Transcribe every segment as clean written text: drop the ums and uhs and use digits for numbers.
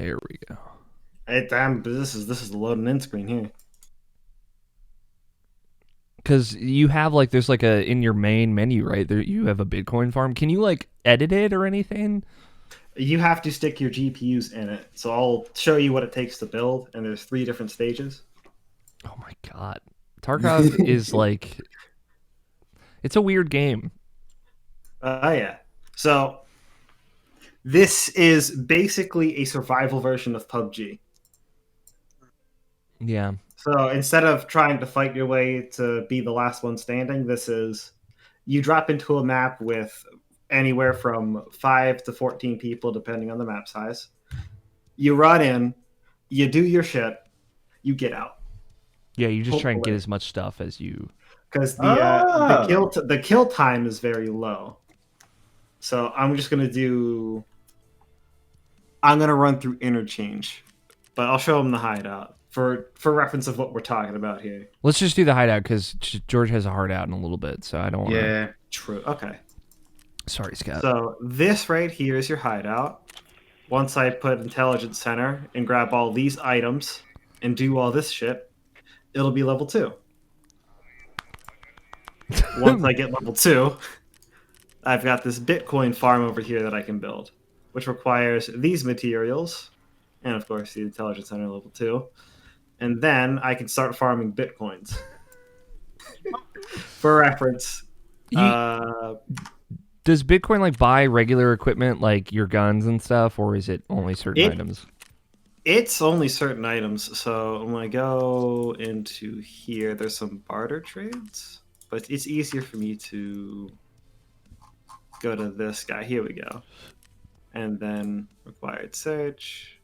There we go. Damn, this is the loading in screen here. Because you have like there's like a in your main menu, right? There you have a Bitcoin farm. Can you like edit it or anything? You have to stick your GPUs in it. So I'll show you what it takes to build, and there's 3 different stages. Oh my god, Tarkov is like it's a weird game. Yeah. So this is basically a survival version of PUBG. Yeah, So instead of trying to fight your way to be the last one standing, this is you drop into a map with anywhere from 5 to 14 people, depending on the map size. You run in, you do your shit, you get out. yeah. You just try and get Hopefully, as much stuff as you. because Oh, the kill time is very low. So I'm gonna run through interchange, but I'll show them the hideout for reference of what we're talking about here. Let's just do the hideout because George has a hard out in a little bit, so I don't want to. yeah. True. Okay. Sorry, Scott. So this right here is your hideout. Once I put intelligence center and grab all these items and do all this shit, it'll be level 2. Once I get level 2, I've got this Bitcoin farm over here that I can build, which requires these materials, and of course the intelligence center level 2. And then I can start farming Bitcoins. For reference, You uh, does Bitcoin like buy regular equipment like your guns and stuff, or is it only certain it items? it's only certain items. So when I go into here, there's some barter trades, but it's easier for me to go to this guy. Here we go. And then required search,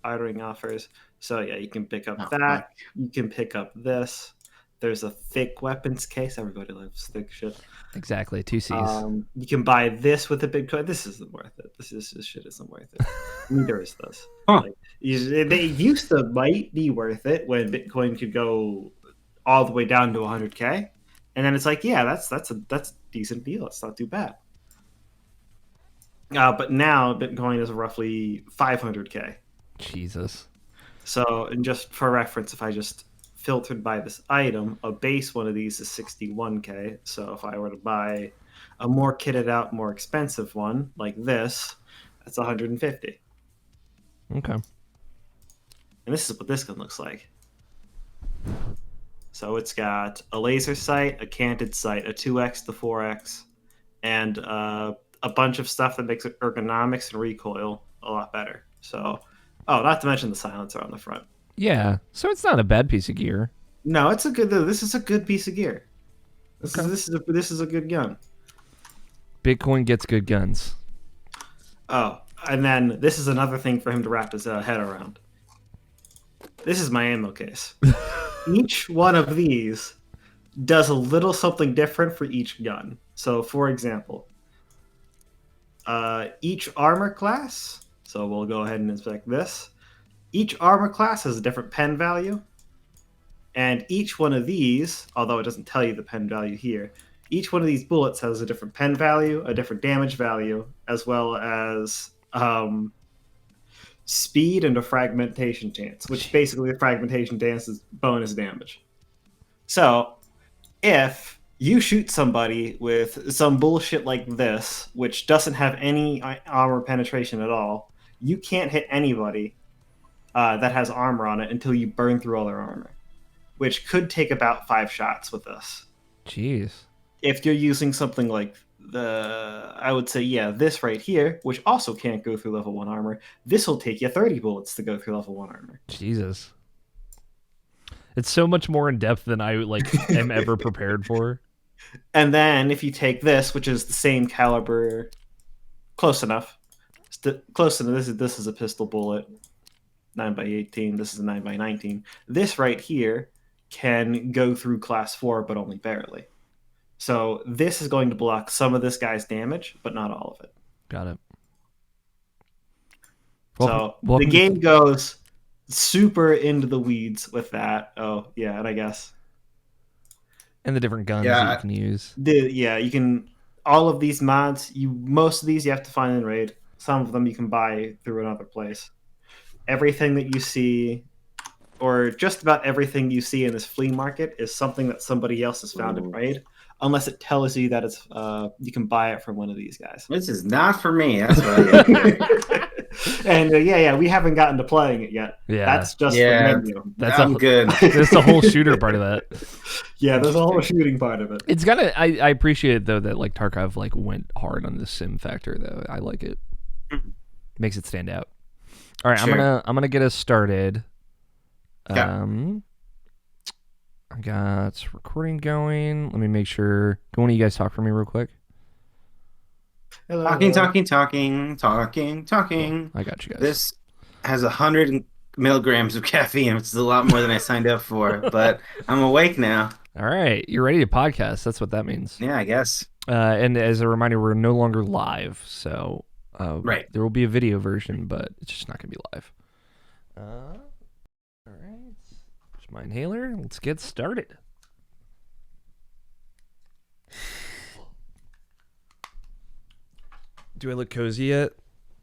ordering offers. So yeah, you can pick up Oh, that. fuck. You can pick up this. There's a thick weapons case. Everybody loves thick shit. Exactly, two C's. You can buy this with a Bitcoin. This isn't worth it. This shit isn't worth it. Neither is this. Huh. Like they used to might be worth it when Bitcoin could go all the way down to 100K, and then it's like, yeah, that's a decent deal. It's not too bad. But now Bitcoin is roughly 500K. Jesus. So, and just for reference, if I just filtered by this item, a base one of these is 61K. So if I were to buy a more kitted out, more expensive one like this, that's 150. Okay. And this is what this gun looks like. So it's got a laser sight, a canted sight, a 2x to 4x, and a bunch of stuff that makes ergonomics and recoil a lot better. So, oh, not to mention the silencer on the front. Yeah. So it's not a bad piece of gear. No, it's a good. This is a good piece of gear. Okay. This is a good gun. Bitcoin gets good guns. Oh, and then this is another thing for him to wrap his head around. This is my ammo case. Each one of these does a little something different for each gun. So, for example, each armor class. So we'll go ahead and inspect this. Each armor class has a different pen value, and each one of these, although it doesn't tell you the pen value here, each one of these bullets has a different pen value, a different damage value, as well as speed and a fragmentation chance, which basically the fragmentation chance is bonus damage. So if you shoot somebody with some bullshit like this, which doesn't have any armor penetration at all, you can't hit anybody that has armor on it until you burn through all their armor, which could take about 5 shots with this. Jeez. If you're using something like I would say, yeah, this right here, which also can't go through level 1 armor, this will take you 30 bullets to go through level 1 armor. Jesus. It's so much more in depth than I like am ever prepared for. And then if you take this, which is the same caliber, close enough, close enough. This is a pistol bullet, 9x18. This is a 9x19. This right here can go through class 4, but only barely. So this is going to block some of this guy's damage, but not all of it. Got it. So welcome the game goes super into the weeds with that. Oh yeah, and I guess and the different guns that you can use. you can all of these mods. Most of these you have to find in raid. Some of them you can buy through another place. everything that you see, or just about everything you see in this flea market, is something that somebody else has found and made, unless it tells you that it's you can buy it from one of these guys. This is not for me. That's what I get. And yeah, we haven't gotten to playing it yet. Yeah. That's just the menu. I'm good. That's the whole shooter part of that. Yeah, there's a whole shooting part of it. It's gotta. I appreciate it though that like Tarkov like went hard on the sim factor though. I like it. Makes it stand out. All right, Sure. I'm gonna get us started. Yeah. I got recording going. Let me make sure. Can one of you guys talk for me real quick? Hello. Talking. Cool. I got you guys. This has 100 milligrams of caffeine, which is a lot more than I signed up for, but I'm awake now. All right, you're ready to podcast. That's what that means. Yeah, I guess. And as a reminder, we're no longer live, so Right. there will be a video version, but it's just not gonna be live. All right, there's my inhaler. Let's get started. Do I look cozy yet?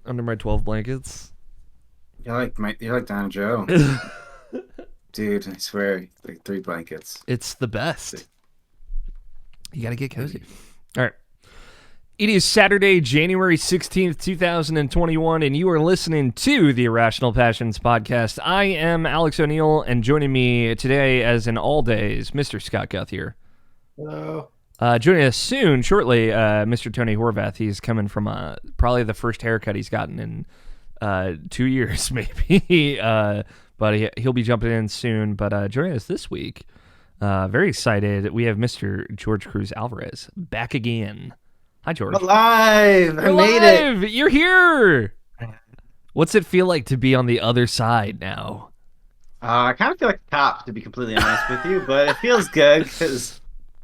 Under my 12 blankets? You're like Don Joe. Dude, I swear, like 3 blankets. It's the best. You gotta get cozy. All right. It is Saturday, January 16th, 2021, and you are listening to the Irrational Passions podcast. I am Alex O'Neill, and joining me today, as in all days, Mr. Scott Guthier. Hello. Joining us soon, shortly, Mr. Tony Horvath. He's coming from probably the first haircut he's gotten in 2 years, maybe. But he'll be jumping in soon. But joining us this week, very excited, we have Mr. George Cruz Alvarez back again. Hi, George. I'm alive! I made it! You're here! What's it feel like to be on the other side now? I kind of feel like a cop, to be completely honest with you, but it feels good because,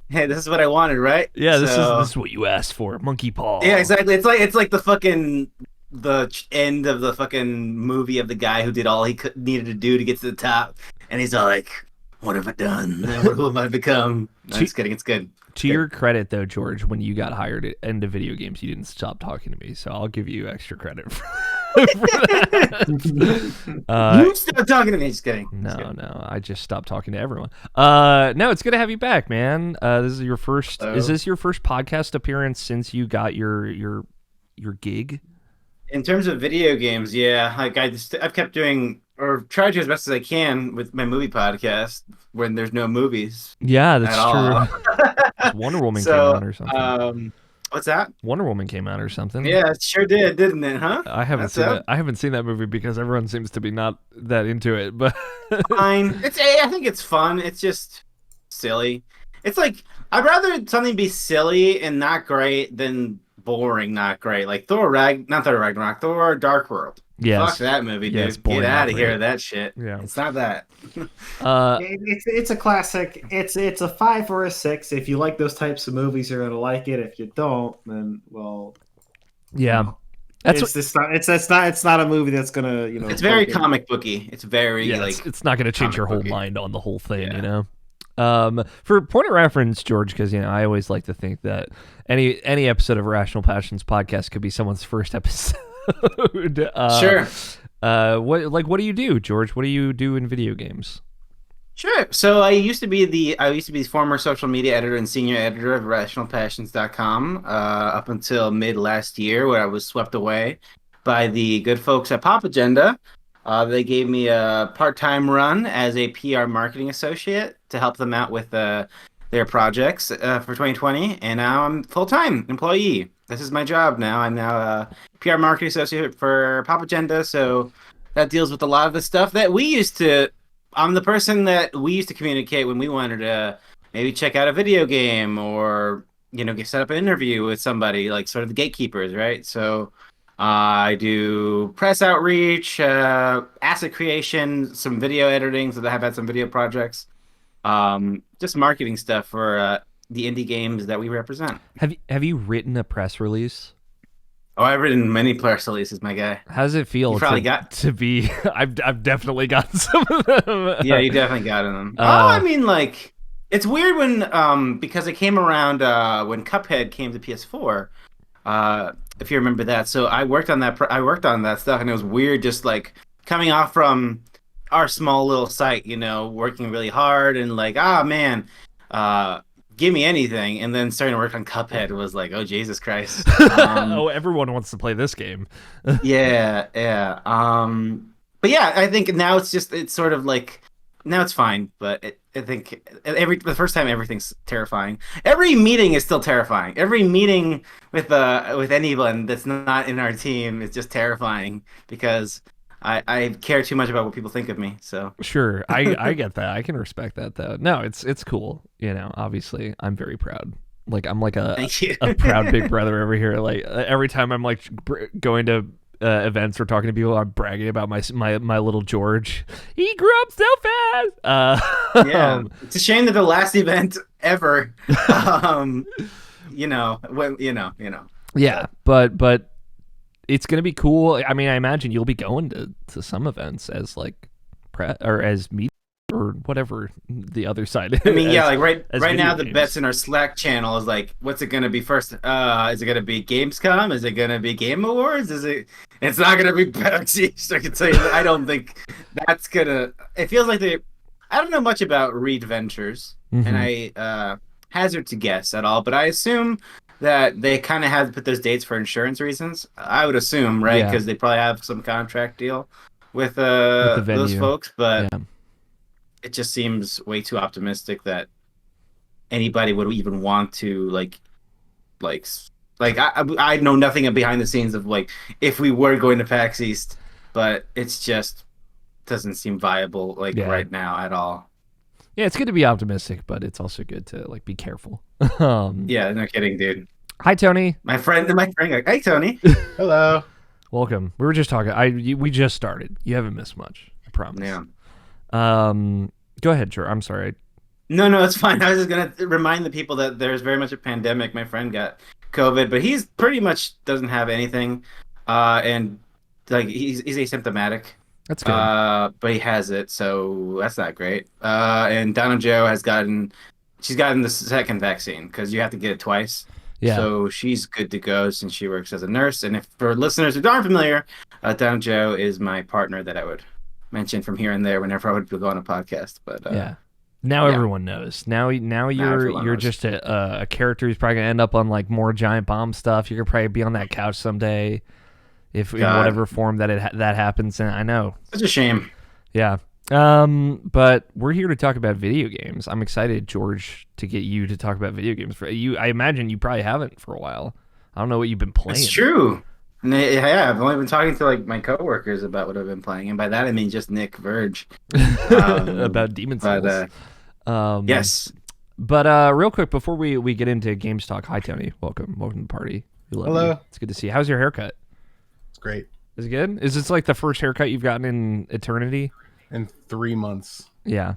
hey, this is what I wanted, right? Yeah, this is what you asked for, monkey paw. Yeah, exactly. It's like the end of the fucking movie of the guy who did all he needed to do to get to the top, and he's all like, "What have I done? Who have I become?" No, just kidding. It's good. To your credit, though, George, when you got hired into video games, you didn't stop talking to me, so I'll give you extra credit for that. You stopped talking to me. Just kidding. No, I just stopped talking to everyone. No, it's good to have you back, man. This is your first. Hello. Is this your first podcast appearance since you got your gig? In terms of video games, yeah, like I've kept doing or tried to as best as I can with my movie podcast when there's no movies. Yeah, that's true. Wonder Woman came out or something. What's that? Wonder Woman came out or something. Yeah, it sure did, didn't it? Huh? I haven't seen that movie because everyone seems to be not that into it. But fine. I think it's fun. It's just silly. It's like I'd rather something be silly and not great than boring, not great. Like Thor Dark World. Yes. Fuck that movie, dude. It's boring, get out of not here great. with that shit. Yeah. It's not that. It's a classic. It's a 5 or a 6. If you like those types of movies, you're gonna like it. If you don't, then well, yeah. It's not a movie that's gonna It's very comic booky. It's very it's not going to change your whole booky. mind on the whole thing, Yeah. For point of reference, George, because I always like to think that any episode of Irrational Passions podcast could be someone's first episode. Sure. What do you do, George? What do you do in video games? Sure. So I used to be the former social media editor and senior editor of irrationalpassions.com up until mid last year, where I was swept away by the good folks at PopAgenda. They gave me a part-time run as a PR marketing associate to help them out with their projects for 2020, and now I'm full-time employee. This is my job now. I'm now a PR marketing associate for PopAgenda, so that deals with a lot of the stuff that we used to. I'm the person that we used to communicate when we wanted to maybe check out a video game or set up an interview with somebody, like sort of the gatekeepers, right? So I do press outreach, asset creation, some video editing, so I have had some video projects, just marketing stuff for the indie games that we represent. Have you written a press release? Oh, I've written many press releases, my guy. How does it feel to be? I've definitely gotten some of them. Yeah, you definitely got them. I mean, like, it's weird when because it came around when Cuphead came to PS4. If you remember that, so I worked on that. I worked on that stuff, and it was weird, just like coming off from our small little site, working really hard and like, man, uh, give me anything, and then starting to work on Cuphead was like, oh Jesus Christ. Oh, everyone wants to play this game. Yeah. But yeah, I think now it's sort of like now it's fine, but I think the first time everything's terrifying. Every meeting is still terrifying. Every meeting with anyone that's not in our team is just terrifying because I care too much about what people think of me. So Sure, I get that. I can respect that though. No, it's cool. Obviously, I'm very proud. Like I'm like a thank you. a proud big brother over here. Like every time I'm like going to events or talking to people, I'm bragging about my little Jurge. He grew up so fast. Yeah, it's a shame that the last event ever. Yeah, but it's gonna be cool. I mean, I imagine you'll be going to some events as like or as media or whatever the other side. I mean, yeah, like as right now the video bets games. in our Slack channel is like, what's it gonna be first? Is it gonna be Gamescom? Is it gonna be Game Awards? It's not gonna be PAX East. I can tell you that. I don't think that's gonna. It feels like I don't know much about Reed Ventures, and I hazard to guess at all, but I assume that they kind of have to put those dates for insurance reasons. I would assume, right? Yeah. Because they probably have some contract deal with the those venue. folks, but Yeah. it just seems way too optimistic that anybody would even want to like I know nothing behind the scenes of like if we were going to PAX East, but it's just doesn't seem viable right now at all. Yeah, it's good to be optimistic, but it's also good to like be careful. Yeah, no kidding, dude. Hi, Tony. My friend, hey Tony. Hello. Welcome. We were just talking. We just started. You haven't missed much. I promise. Yeah. Go ahead, sure. I'm sorry. No, it's fine. I was just gonna remind the people that there's very much a pandemic. My friend got COVID, but he's pretty much doesn't have anything, and like he's asymptomatic. That's good. But he has it, so that's not great. And Donna Jo she's gotten the second vaccine because you have to get it twice. Yeah. So she's good to go since she works as a nurse. And if for listeners who aren't familiar, Donna Jo is my partner that I would mention from here and there whenever I would go on a podcast. But yeah. Now everyone knows. Now you're knows. just a character who's probably gonna end up on like more giant bomb stuff. You're gonna probably be on that couch someday, if in whatever form that that happens. And I know Such a shame. Yeah. But we're here to talk about video games. I'm excited, Jurge, to get you to talk about video games. For you, I imagine you probably haven't for a while. I don't know what you've been playing. It's true. Yeah, I've only been talking to like my coworkers about what I've been playing, and by that I mean just Nick Verge about Demon's Souls. Yes. But real quick before we get into Games Talk, hi Tony, welcome to the party. We love Hello. you. It's good to see you. How's your haircut? It's great. Is it good? Is this like the first haircut you've gotten in eternity? In 3 months. Yeah.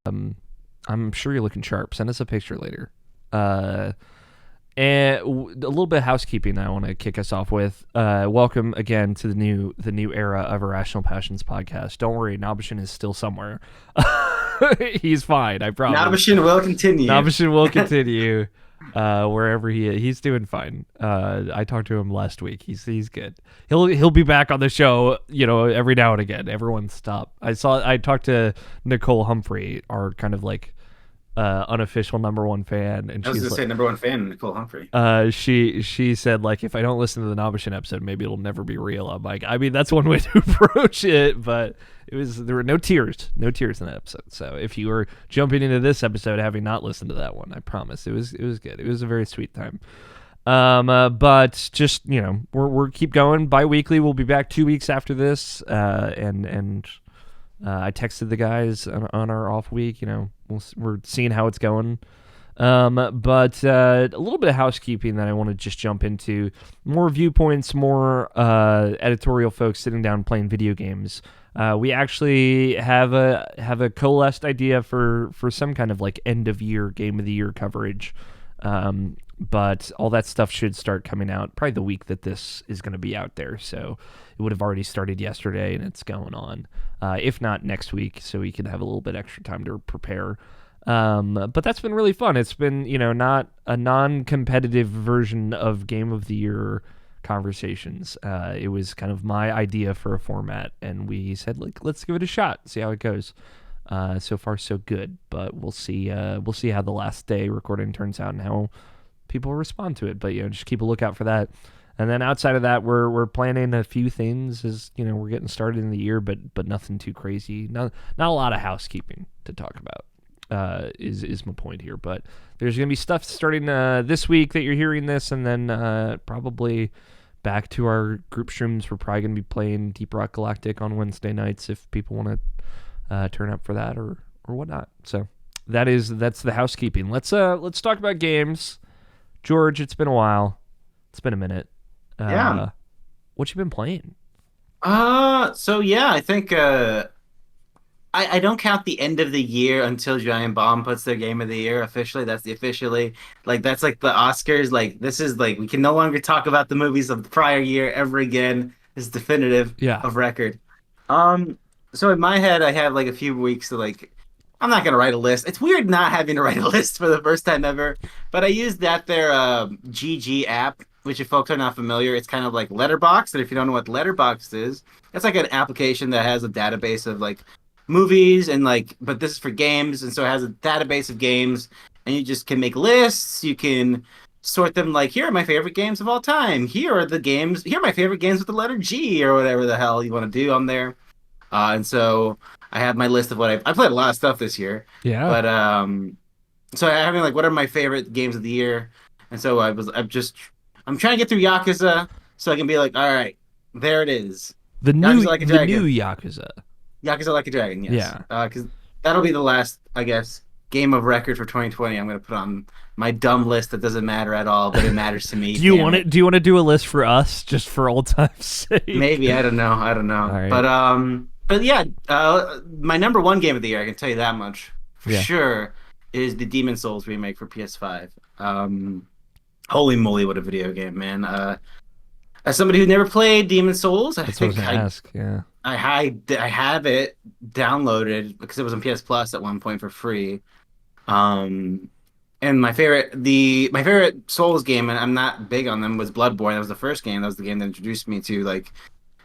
I'm sure you're looking sharp. Send us a picture later. And a little bit of housekeeping I want to kick us off with. Welcome again to the new era of Irrational Passions podcast. Don't worry, Nabashin is still somewhere. He's fine, I promise. Nabashin will continue. Nabashin will continue wherever he is. He's doing fine. I talked to him last week. He's good. He'll be back on the show, every now and again. Everyone stop. I talked to Nicole Humphrey, our kind of like unofficial number one fan, and I was she's gonna say number one fan, Nicole Humphrey. She said like if I don't listen to the Nabashin episode, maybe it'll never be real. I'm like, I mean that's one way to approach it, but there were no tears in that episode. So if you were jumping into this episode having not listened to that one, I promise it was good. It was a very sweet time. But just we're keep going bi-weekly. We'll be back 2 weeks after this, and I texted the guys on our off week. We're seeing how it's going. But a little bit of housekeeping that I want to just jump into. More viewpoints, more editorial folks sitting down playing video games. We actually have a coalesced idea for some kind of like end of year game of the year coverage. But all that stuff should start coming out probably the week that this is going to be out there. So it would have already started yesterday and it's going on. If not next week, so we can have a little bit extra time to prepare. But that's been really fun. It's been, not a non-competitive version of Game of the Year conversations. It was kind of my idea for a format, and we said, like, let's give it a shot, see how it goes. So far, so good, but we'll see. We'll see how the last day recording turns out and how people respond to it. But just keep a lookout for that. And then outside of that, we're planning a few things as we're getting started in the year, but nothing too crazy. Not a lot of housekeeping to talk about. Is my point here. But there's gonna be stuff starting this week that you're hearing this, and then probably back to our group streams. We're probably gonna be playing Deep Rock Galactic on Wednesday nights if people want to turn up for that or whatnot. So that's the housekeeping. Let's talk about games. Jurge, it's been a while. It's been a minute. Yeah. What you been playing? So yeah, I think I don't count the end of the year until Giant Bomb puts their game of the year officially. That's the officially that's like the Oscars. Like this is like we can no longer talk about the movies of the prior year ever again. It's definitive of record. So in my head I have like a few weeks to I'm not gonna write a list. It's weird not having to write a list for the first time ever. But I used their GG app, which if folks are not familiar, it's kind of like Letterboxd. And if you don't know what Letterboxd is, it's like an application that has a database of movies and but this is for games, and so it has a database of games, and you just can make lists. You can sort them here are my favorite games of all time. Here are my favorite games with the letter G or whatever the hell you want to do on there. And so I have my list of what I played a lot of stuff this year. Yeah. But so I'm having what are my favorite games of the year, and so I'm trying to get through Yakuza so I can be all right, there it is. The new Yakuza. Yakuza Like a Dragon, yes. Yeah. Because that'll be the last, I guess, game of record for 2020. I'm going to put on my dumb list that doesn't matter at all, but it matters to me. Do you want to do a list for us just for old time's sake? Maybe. I don't know. All right. But yeah, my number one game of the year, I can tell you that much for sure, is the Demon Souls remake for PS5. Holy moly, what a video game, man. As somebody who never played Demon Souls, I have it downloaded because it was on PS Plus at one point for free. And my favorite Souls game, and I'm not big on them, was Bloodborne. That was the first game. That was the game that introduced me to the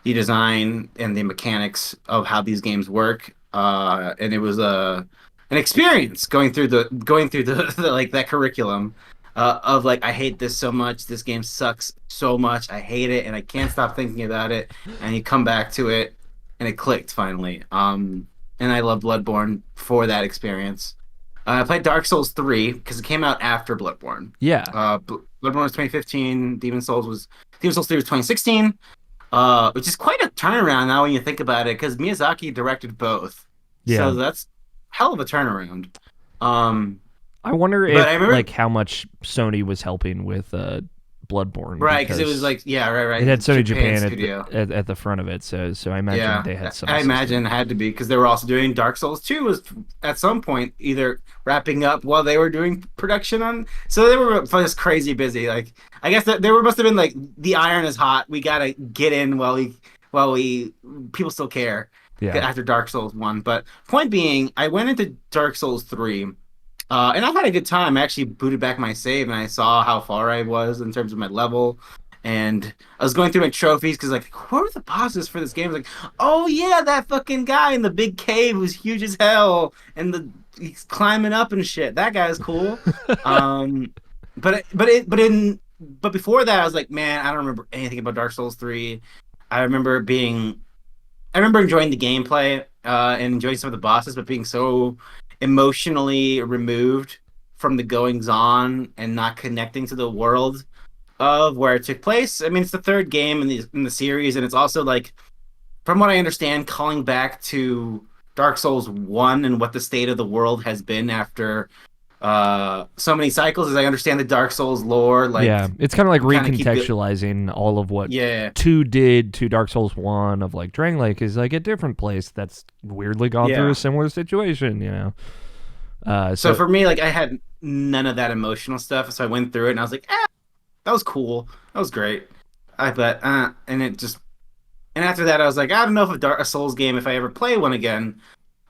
design and the mechanics of how these games work. And it was an experience going through the that curriculum. I hate this so much. This game sucks so much. I hate it, and I can't stop thinking about it. And you come back to it, and it clicked finally. And I love Bloodborne for that experience. I played Dark Souls 3 because it came out after Bloodborne. Yeah. Bloodborne was 2015. Demon Souls 3 was 2016. Which is quite a turnaround now when you think about it, because Miyazaki directed both. Yeah. So that's hell of a turnaround. I wonder if how much Sony was helping with Bloodborne. Right, because it was right. It had Sony Japan at the front of it, so I imagine they had some. I imagine it had to be because they were also doing Dark Souls 2 was at some point either wrapping up while they were doing production on. So they were just crazy busy. I guess that must have been the iron is hot. We gotta get in while we people still care. Yeah. After Dark Souls 1, but point being, I went into Dark Souls 3. And I had a good time. I actually booted back my save, and I saw how far I was in terms of my level. And I was going through my trophies because, what are the bosses for this game? I was oh yeah, that fucking guy in the big cave who's huge as hell, and he's climbing up and shit. That guy's cool. But before that, I was man, I don't remember anything about Dark Souls 3. I remember enjoying the gameplay and enjoying some of the bosses, but being so emotionally removed from the goings on and not connecting to the world of where it took place. I mean, it's the third game in the series, and it's also from what I understand, calling back to Dark Souls 1 and what the state of the world has been after so many cycles. As I understand the Dark Souls lore, it's kind of recontextualizing all of what 2 did to Dark Souls 1 of Drangleic is a different place that's weirdly gone through a similar situation, So for me, I had none of that emotional stuff, so I went through it and I was that was cool, that was great. And after that I was I don't know if a Souls game, if I ever play one again,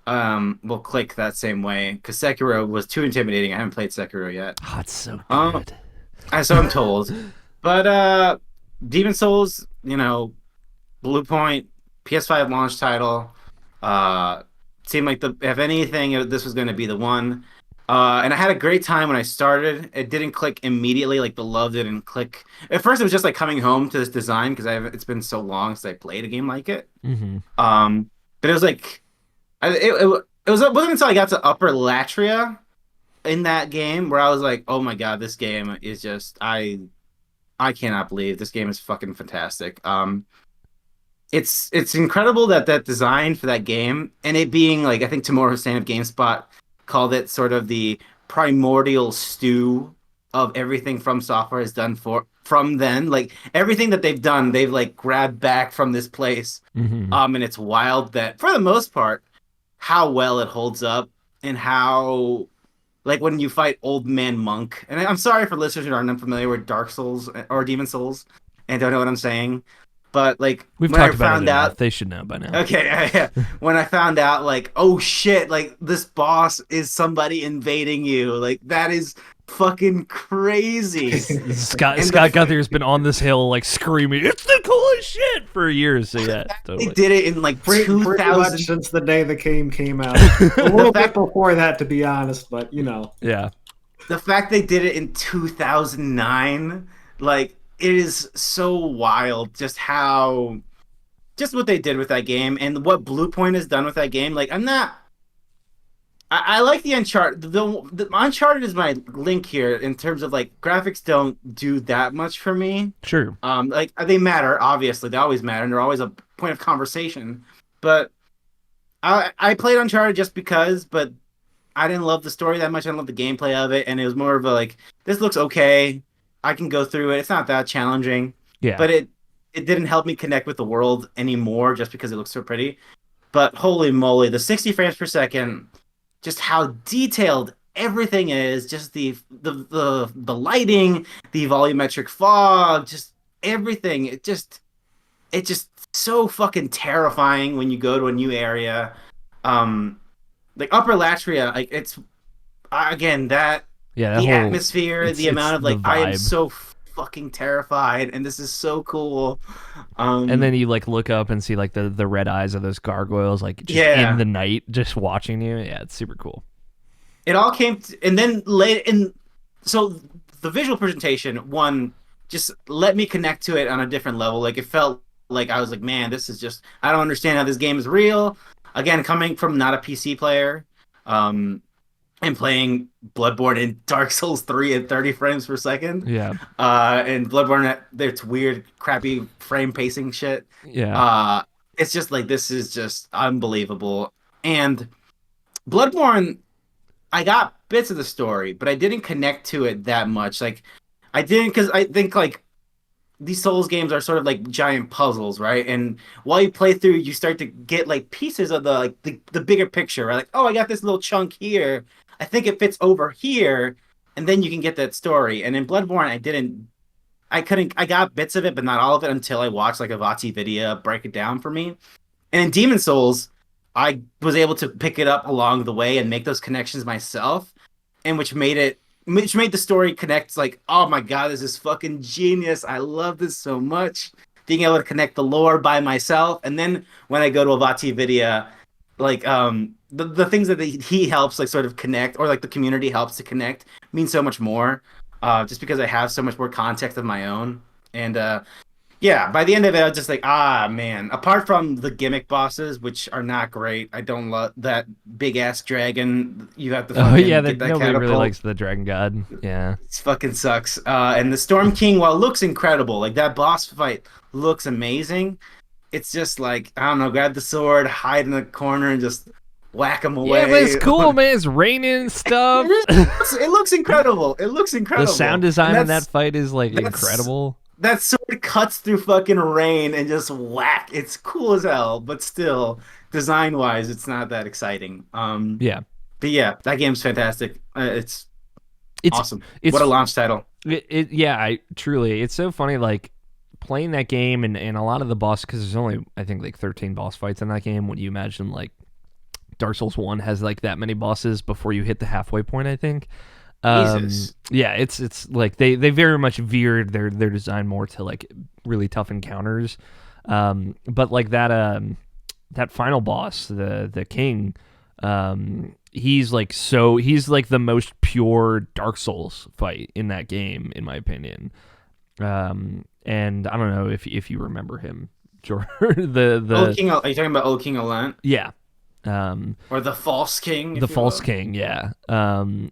will click that same way, because Sekiro was too intimidating. I haven't played Sekiro yet. Oh, it's so good. So I'm told. But Demon Souls, Blue Point, PS5 launch title. Uh, Seemed like if anything, this was going to be the one. And I had a great time when I started. It didn't click immediately, like the love didn't click. At first, it was just like coming home to this design because it's been so long since I played a game like it. Mm-hmm. But it was like, it wasn't until I got to Upper Latria in that game where I was like, oh my god, this game is just I cannot believe this game is fucking fantastic. It's incredible that design for that game and it being like I think Tomorrow's Stand of GameSpot called it sort of the primordial stew of everything From Software has done from then. Like everything that they've done, they've like grabbed back from this place. Mm-hmm. And it's wild that for the most part, how well it holds up and how like when you fight Old Man Monk. And I'm sorry for listeners who aren't unfamiliar with Dark Souls or Demon Souls and don't know what I'm saying. But like We've when talked I about found it out enough. They should know by now. Okay, yeah. When I found out, like, oh shit, like this boss is somebody invading you, like that is fucking crazy. Scott Guthrie's been on this hill like screaming, "It's the coolest shit!" for years. So yeah, totally. They did it in like Pretty much 2000. since the day the game came out. A little bit before that, to be honest, but Yeah. The fact they did it in 2009, like it is so wild. Just what they did with that game and what Blue Point has done with that game. Like I like the Uncharted. The Uncharted is my link here in terms of like graphics don't do that much for me. Sure. Like they matter, obviously. They always matter, and they're always a point of conversation. But I played Uncharted just because, but I didn't love the story that much. I didn't love the gameplay of it, and it was more of a like, this looks okay. I can go through it. It's not that challenging. Yeah. But it didn't help me connect with the world anymore just because it looks so pretty. But holy moly, the 60 frames per second, just how detailed everything is, just the lighting, the volumetric fog, just everything. It just so fucking terrifying when you go to a new area. Like Upper Latria, like it's again the atmosphere, the amount of like I am so fucking terrified and this is so cool. And then you like look up and see like the red eyes of those gargoyles like just in the night just watching you. Yeah, it's super cool. It all came and then so the visual presentation just let me connect to it on a different level. Like it felt like I was like, man, this is just I don't understand how this game is real. Again, coming from not a PC player, and playing Bloodborne and Dark Souls 3 at 30 frames per second. Yeah. And Bloodborne, it's weird, crappy frame pacing shit. Yeah. It's just like, this is just unbelievable. And Bloodborne, I got bits of the story, but I didn't connect to it that much. Like, I didn't, because I think, like, these Souls games are sort of like giant puzzles, right? And while you play through, you start to get like pieces of the bigger picture, right? Like, oh, I got this little chunk here. I think it fits over here, and then you can get that story. And in Bloodborne, I got bits of it, but not all of it until I watched like a Vati video break it down for me. And in Demon Souls, I was able to pick it up along the way and make those connections myself, and which made the story connect like, oh my god, this is fucking genius. I love this so much. Being able to connect the lore by myself. And then when I go to a Vati video, like the things that he helps like sort of connect, or like the community helps to connect, means so much more. Just because I have so much more context of my own. And yeah, by the end of it, I was just like, man. Apart from the gimmick bosses, which are not great, I don't love that big ass dragon. You have to. Nobody catapult. really likes the Dragon God. Yeah, it fucking sucks. And the Storm King, while it looks incredible, like that boss fight looks amazing. It's just like, I don't know, grab the sword, hide in the corner, and just whack him away. Yeah, but it's cool, man. It's raining and stuff. It looks incredible. It looks incredible. The sound design in that fight is like incredible. That sword cuts through fucking rain and just whack. It's cool as hell, but still, design-wise, it's not that exciting. Yeah. But yeah, that game's fantastic. It's awesome. What a launch title. Truly. It's so funny, like, playing that game and a lot of the boss, because there's only, I think, like 13 boss fights in that game. When you imagine, like, Dark Souls 1 has, like, that many bosses before you hit the halfway point, I think. Jesus. Yeah, it's like they very much veered their design more to like really tough encounters. But like that final boss, the king, he's like the most pure Dark Souls fight in that game, in my opinion. And I don't know if you remember him, George. Old King, are you talking about Old King Alent? Yeah. Or the False King? The False King, yeah.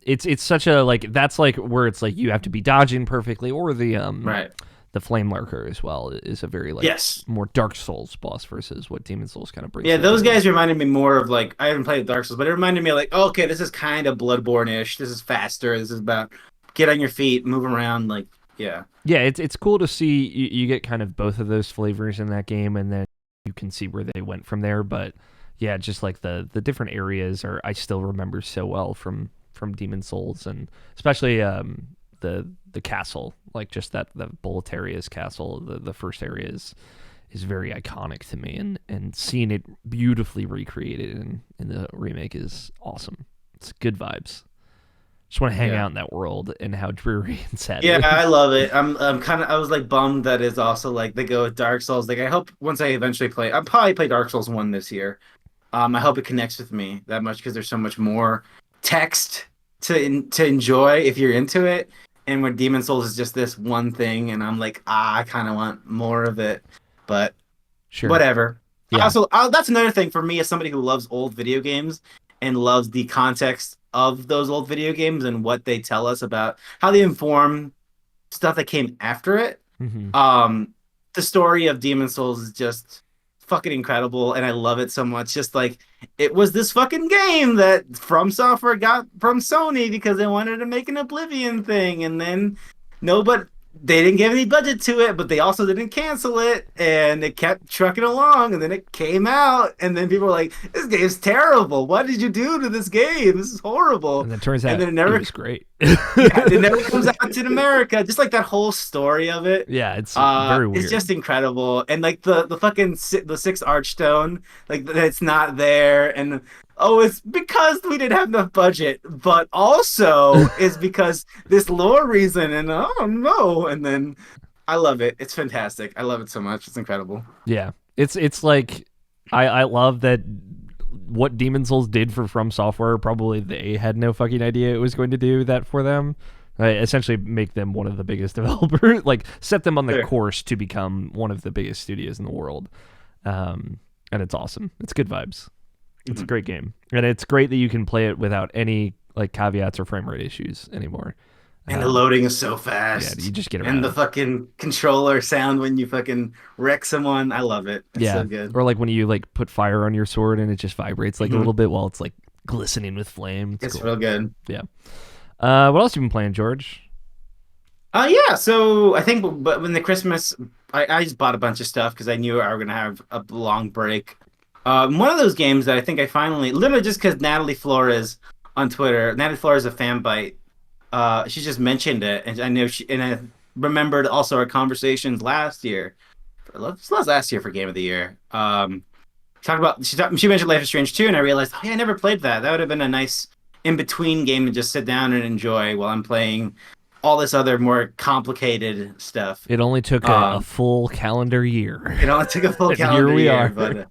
It's such a like that's like where it's like you have to be dodging perfectly, or Right. the Flame Lurker as well is a very like Yes. more Dark Souls boss versus what Demon Souls kind of brings. Yeah, to the those table. guys reminded me more of like I haven't played Dark Souls, but it reminded me of like, oh, okay, this is kind of Bloodborne-ish. This is faster. This is about get on your feet, move around, like yeah. Yeah, it's cool to see you get kind of both of those flavors in that game, and then you can see where they went from there. But yeah, just like the different areas I still remember so well from Demon Souls, and especially the castle, like just the Boletaria's castle, the first area is very iconic to me, and seeing it beautifully recreated in the remake is awesome. It's good vibes. Just want to hang out in that world and how dreary and sad. Yeah, it is. I love it. I'm kind of I was like bummed that it's also like they go with Dark Souls. Like I hope once I eventually play, I'll probably play Dark Souls 1 this year. I hope it connects with me that much because there's so much more text to enjoy if you're into it. And when Demon Souls is just this one thing, and I'm like, I kind of want more of it, but Sure. whatever. Yeah. Also, that's another thing for me as somebody who loves old video games and loves the context of those old video games and what they tell us about how they inform stuff that came after it. Mm-hmm. The story of Demon Souls is just fucking incredible, and I love it so much. Just like it was this fucking game that From Software got from Sony because they wanted to make an Oblivion thing, and then but they didn't give any budget to it, but they also didn't cancel it, and it kept trucking along, and then it came out, and then people were like, "This game's terrible. What did you do to this game? This is horrible." And then it turns out then it was great. Yeah, it never comes out to America. Just like that whole story of it. Yeah, it's very weird. It's just incredible, and like the fucking the sixth Archstone, like it's not there, and it's because we didn't have enough budget, but also it's because this lore reason, and oh no, and then I love it. It's fantastic. I love it so much. It's incredible. Yeah, it's like I love that. What Demon Souls did for From Software, probably they had no fucking idea it was going to do that for them. Essentially make them one of the biggest developers, like set them on the course to become one of the biggest studios in the world. And it's awesome. It's good vibes. It's a great game. And it's great that you can play it without any like caveats or frame rate issues anymore. And the loading is so fast. Yeah, you just get around. And the fucking controller sound when you fucking wreck someone. I love it. It's so good. Or like when you like put fire on your sword and it just vibrates like a little bit while it's like glistening with flame. It's cool. real good. Yeah. What else have you been playing, George? Yeah. So I think, but when the Christmas, I just bought a bunch of stuff because I knew I were gonna have a long break. One of those games that I think I finally, literally just because Natalie Flores on Twitter, Natalie Flores is a fan bite. She just mentioned it, and I know and I remembered also our conversations last year. Last year for Game of the Year. She mentioned Life is Strange 2, and I realized, oh yeah, I never played that. That would have been a nice in between game to just sit down and enjoy while I'm playing all this other more complicated stuff. It only took a full calendar year. It only took a full calendar here we year, are.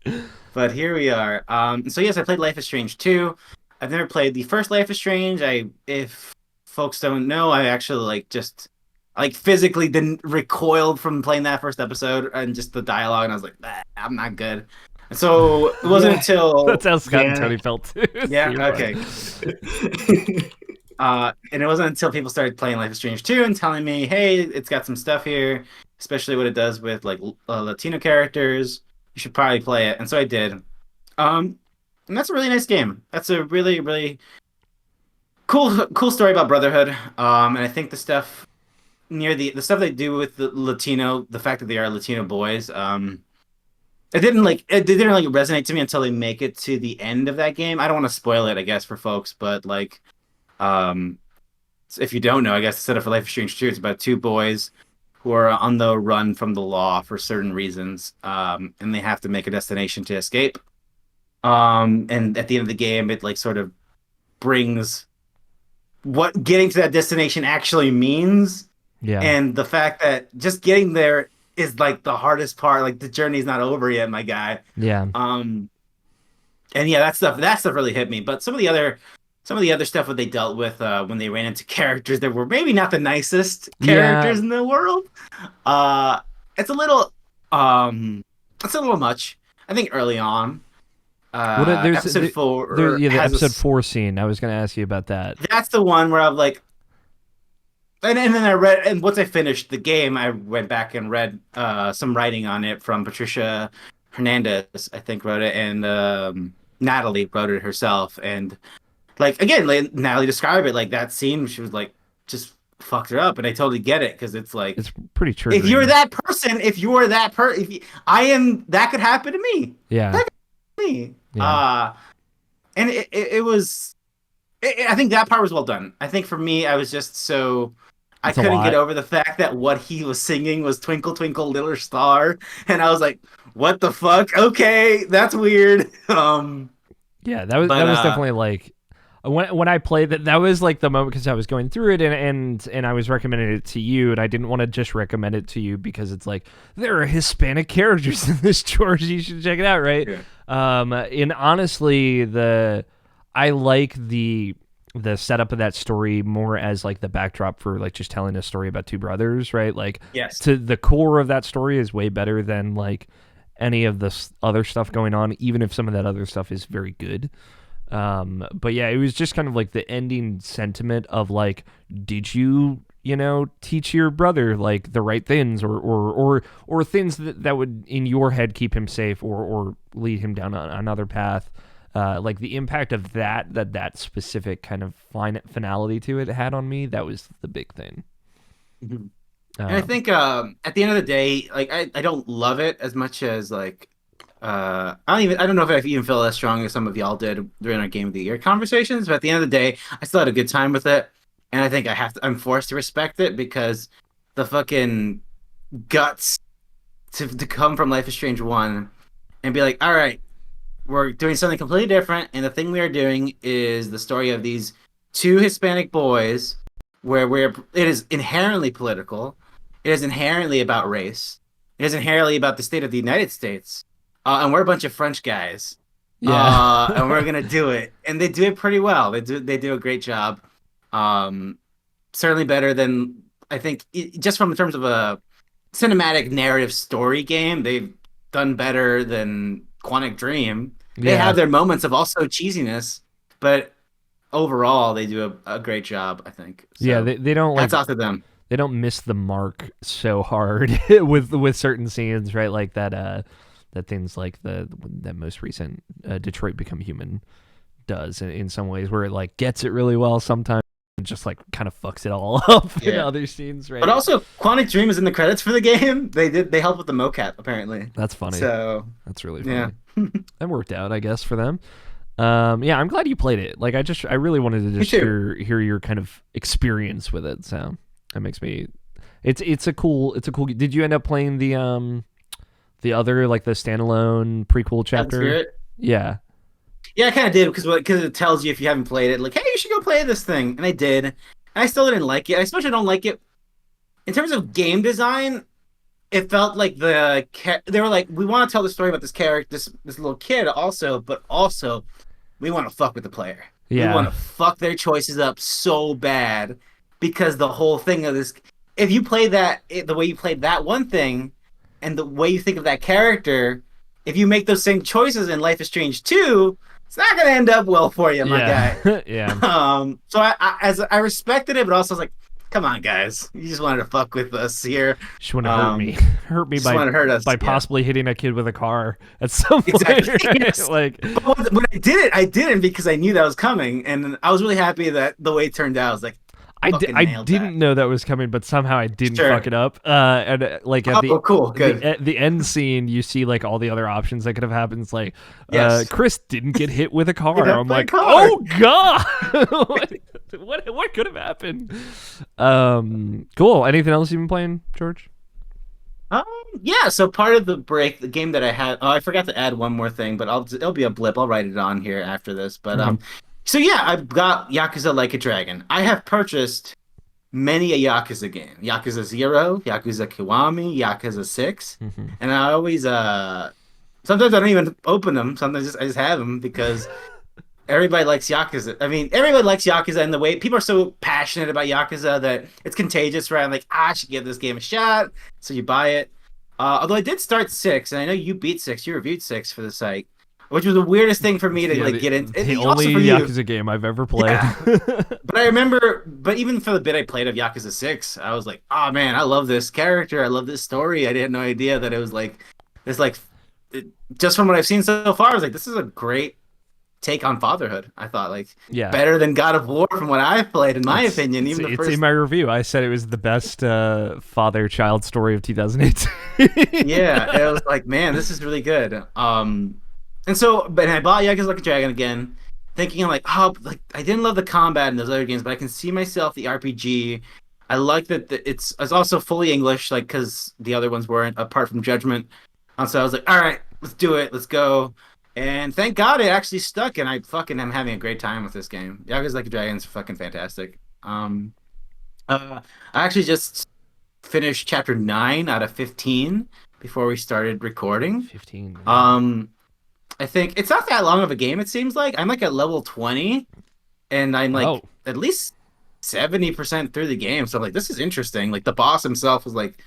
but here we are. So yes, I played Life is Strange 2. I've never played the first Life is Strange. If folks don't know, I actually physically didn't recoiled from playing that first episode and just the dialogue, and I was like, I'm not good. And so it wasn't until that's how Scott and Tony felt too. Yeah, okay. And it wasn't until people started playing Life is Strange 2 and telling me, hey, it's got some stuff here, especially what it does with like Latino characters. You should probably play it. And so I did. And that's a really nice game. That's a really, really cool story about brotherhood. And I think the stuff the stuff they do with the fact that they are Latino boys, it didn't really resonate to me until they make it to the end of that game. I don't want to spoil it, I guess, for folks, but like, if you don't know, I guess set up for Life is Strange 2, it's about two boys who are on the run from the law for certain reasons, and they have to make a destination to escape. And at the end of the game, it like sort of brings what getting to that destination actually means, Yeah. and the fact that just getting there is like the hardest part. Like the journey's not over yet, my guy. Yeah. And yeah, that stuff really hit me. But some of the other stuff what they dealt with when they ran into characters that were maybe not the nicest characters in the world. It's a little much. I think early on. Episode 4 the has episode 4 scene. I was going to ask you about that. That's the one where I'm like, and then I read, and once I finished the game, I went back and read some writing on it from Patricia Hernandez, I think wrote it, and Natalie wrote it herself. And like again, like, Natalie described it like that scene. She was like, just fucked her up, and I totally get it because it's like it's pretty true. If you're that person, I am. That could happen to me. Yeah. That could happen to me. Yeah. And it was. I think that part was well done. I think for me, I was just so. I couldn't get over the fact that what he was singing was "Twinkle Twinkle Little Star," and I was like, "What the fuck? Okay, that's weird." Yeah, that was definitely like when I played that was like the moment because I was going through it and I was recommending it to you, and I didn't want to just recommend it to you because it's like there are Hispanic characters in this, George. You should check it out, right? Yeah. And honestly, I like the setup of that story more as like the backdrop for like just telling a story about two brothers, right? Like, yes, to the core of that story is way better than like any of this other stuff going on, even if some of that other stuff is very good. But yeah, it was just kind of like the ending sentiment of like, did you teach your brother like the right things or things that would in your head keep him safe or lead him down another path. Like the impact of that specific kind of finality to it had on me, that was the big thing. Mm-hmm. And I think at the end of the day, like I don't love it as much as like I don't know if I even feel as strong as some of y'all did during our Game of the Year conversations, but at the end of the day, I still had a good time with it, and I think I'm forced to respect it because the fucking guts to come from Life is Strange 1 and be like, all right, we're doing something completely different, and the thing we are doing is the story of these two Hispanic boys, where it is inherently political, it is inherently about race, it is inherently about the state of the United States, and we're a bunch of French guys, and we're gonna do it, and they do it pretty well. They do a great job, certainly better than I think just from in terms of a cinematic narrative story game. They've done better than Quantic Dream. They have their moments of also cheesiness, but overall they do a great job, I think. So, yeah, they don't hats off to them. They don't miss the mark so hard with certain scenes, right? Like that things like that most recent Detroit Become Human does in some ways, where it like gets it really well sometimes. Just like kind of fucks it all up in other scenes, right? But also, Quantic Dream is in the credits for the game. They helped with the mocap apparently. That's funny. So that's really funny. Yeah. That worked out, I guess, for them. Yeah, I'm glad you played it. Like, I really wanted to just hear your kind of experience with it. So that makes me. It's a cool. Did you end up playing the other like the standalone prequel chapter? Yeah. Yeah, I kind of did because it tells you if you haven't played it, like, hey, you should go play this thing, and I did. And I still didn't like it. I especially don't like it in terms of game design. It felt like they were like, we want to tell the story about this character, this little kid, but also we want to fuck with the player. Yeah. We want to fuck their choices up so bad because the whole thing of this, if you play that the way you played that one thing, and the way you think of that character, if you make those same choices in Life is Strange 2. It's not gonna end up well for you, my guy. Yeah. So I respected it, but also was like, come on, guys, you just wanted to fuck with us here. Just want to hurt me by possibly hitting a kid with a car at some point. Exactly. Yes. Like, but when I didn't because I knew that was coming, and I was really happy that the way it turned out. I was like, I didn't know that was coming, but somehow I didn't fuck it up. And like at the end scene, you see like all the other options that could have happened. It's like, Chris didn't get hit with a car. I'm like, oh god, what could have happened? Cool. Anything else you've been playing, George? Yeah. So part of the break, the game that I had, I forgot to add one more thing, but it'll be a blip. I'll write it on here after this. But So yeah, I've got Yakuza Like a Dragon. I have purchased many a Yakuza game. Yakuza 0, Yakuza Kiwami, Yakuza 6. Hmm. And I always sometimes I don't even open them. Sometimes I just have them because everybody likes Yakuza. I mean, everybody likes Yakuza, and the way people are so passionate about Yakuza that it's contagious, right? I'm like, I should give this game a shot. So you buy it. Although I did start 6, and I know you beat 6. You reviewed 6 for the site, which was the weirdest thing for me to Yeah, get into. the Also only for you. Yakuza game I've ever played. Yeah. But I remember, but even for the bit I played of Yakuza 6, I was like, oh man, I love this character. I love this story. I had no idea that it was like this, just from what I've seen so far, I was like, this is a great take on fatherhood. I thought, like, Yeah. better than God of War from what I've played, in my opinion. Even the It's first, in my review. I said it was the best father-child story of 2008. yeah, it was like, man, this is really good. And so, but I bought Yakuza Like a Dragon again, thinking I'm like, oh, like I didn't love the combat in those other games, but I can see myself the RPG. I like that it's also fully English, like because the other ones weren't, apart from Judgment. And so I was like, all right, let's do it, let's go. And thank God it actually stuck, and I fucking am having a great time with this game. Yakuza Like a Dragon's fucking fantastic. I actually just finished chapter 9 out of 15 before we started recording. 15. I think it's not that long of a game, it seems like. I'm like at level 20, and I'm like at least 70% through the game. So I'm like, this is interesting. Like the boss himself was like,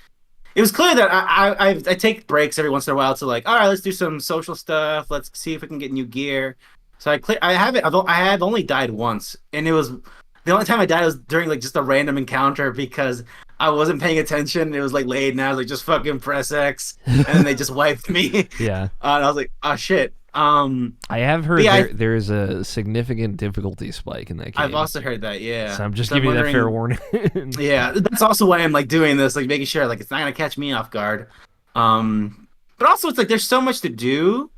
it was clear that I take breaks every once in a while to like, all right, let's do some social stuff. Let's see if we can get new gear. So I have only died once, and it was the only time I died was during like just a random encounter because I wasn't paying attention. It was like late, and I was like, just fucking press X, and then they just wiped me. Yeah. And I was like, oh shit. I have heard yeah, there is a significant difficulty spike in that game. I've also heard that, yeah. So I'm just giving you that fair warning. Yeah, that's also why I'm like doing this, like making sure like it's not gonna catch me off guard. But also it's like there's so much to do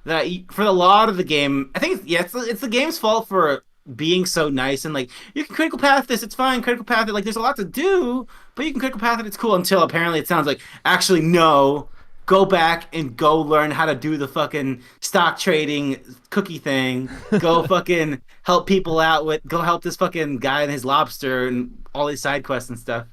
that for a lot of the game, I think it's the game's fault for being so nice and like you can critical path this, it's fine, critical path it, like there's a lot to do, but you can critical path it, it's cool, until apparently it sounds like actually no. Go back and go learn how to do the fucking stock trading cookie thing. Go fucking help people out go help this fucking guy and his lobster and all these side quests and stuff.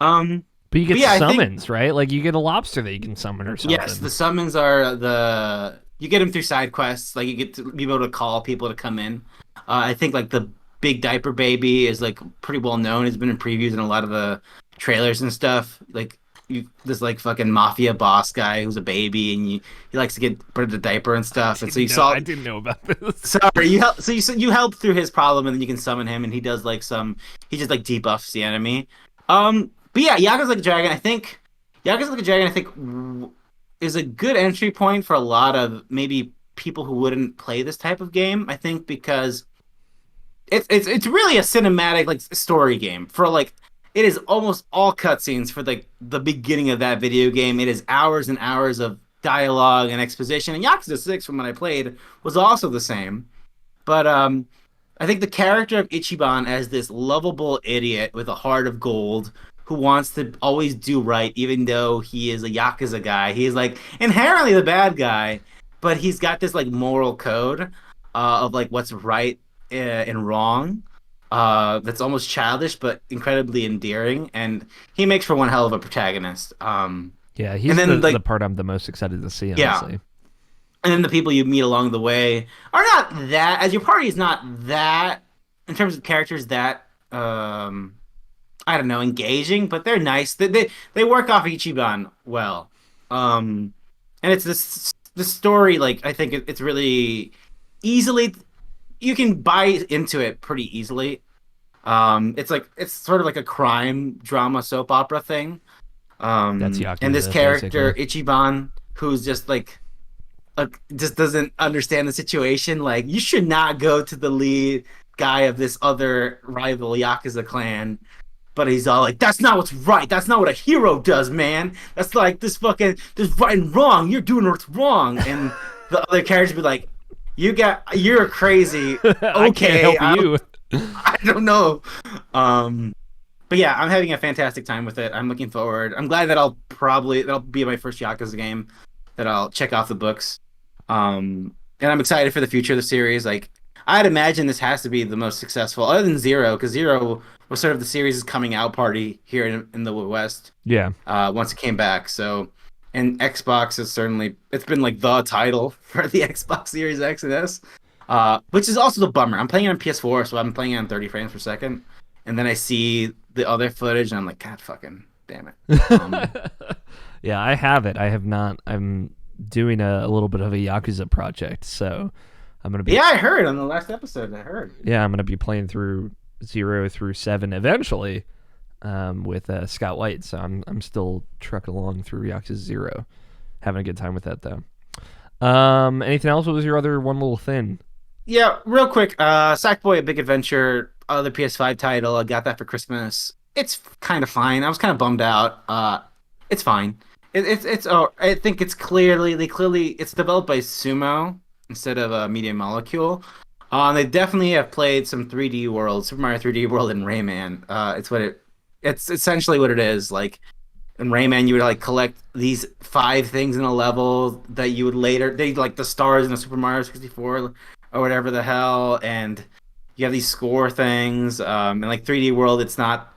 But you get yeah, summons, right? Like you get a lobster that you can summon or something. Yes, the summons are you get them through side quests. Like you get to be able to call people to come in. I think like the big diaper baby is like pretty well known. It's been in previews and a lot of the trailers and stuff. Like this like fucking mafia boss guy who's a baby and he likes to get put in the diaper and stuff. And so I didn't know about this. Sorry, you help through his problem and then you can summon him and he does like he just like debuffs the enemy. But yeah, Yakuza Like a Dragon, I think is a good entry point for a lot of maybe people who wouldn't play this type of game. I think because it's really a cinematic like story game for like. It is almost all cutscenes for the beginning of that video game. It is hours and hours of dialogue and exposition. And Yakuza 6, from what I played, was also the same. But I think the character of Ichiban as this lovable idiot with a heart of gold who wants to always do right, even though he is a Yakuza guy. He's like inherently the bad guy, but he's got this like moral code of like what's right and wrong. That's almost childish but incredibly endearing, and he makes for one hell of a protagonist. Yeah, he's the part I'm the most excited to see, honestly. Yeah. And then the people you meet along the way are not that, as your party is not that, in terms of characters, that I don't know, engaging, but they're nice. They work off Ichiban well. And it's the story, like I think it's really easily, you can buy into it pretty easily. It's sort of like a crime drama soap opera thing. That's Yakuza, and this character basically. Ichiban, who's just like just doesn't understand the situation. Like, you should not go to the lead guy of this other rival Yakuza clan. But he's all like, that's not what's right. That's not what a hero does, man. That's like this right and wrong. You're doing what's wrong. And the other characters be like, you're crazy. Okay, I can't help you. I don't know. But yeah, I'm having a fantastic time with it. I'm looking forward. I'm glad that that'll be my first Yakuza game that I'll check off the books. And I'm excited for the future of the series. Like, I'd imagine this has to be the most successful, other than Zero, because Zero was sort of the series' coming out party here in the West. Yeah. Once it came back. So, and Xbox is certainly it's been like the title for the Xbox Series X and S, which is also the bummer. I'm playing it on PS4, so I'm playing it on 30 frames per second, and then I see the other footage, and I'm like, God fucking damn it. Yeah, I have it. I have not. I'm doing a little bit of a Yakuza project, so I'm gonna be. Yeah, I heard on the last episode. I heard. Yeah, I'm gonna be playing through 0 through 7 eventually, with Scott White. So I'm still trucking along through Yakuza 0, having a good time with that though. Anything else? What was your other one little thing? Yeah, real quick. Sackboy: A Big Adventure, other PS5 title. I got that for Christmas. It's kind of fine. I was kind of bummed out. It's fine. It's. Oh, I think it's clearly it's developed by Sumo instead of Media Molecule. They definitely have played some 3D World, Super Mario 3D World, and Rayman. It's essentially what it is. Like in Rayman, you would like collect these 5 things in a level that you would they like the stars in the Super Mario 64 or whatever the hell, and you have these score things. And like 3D World, it's not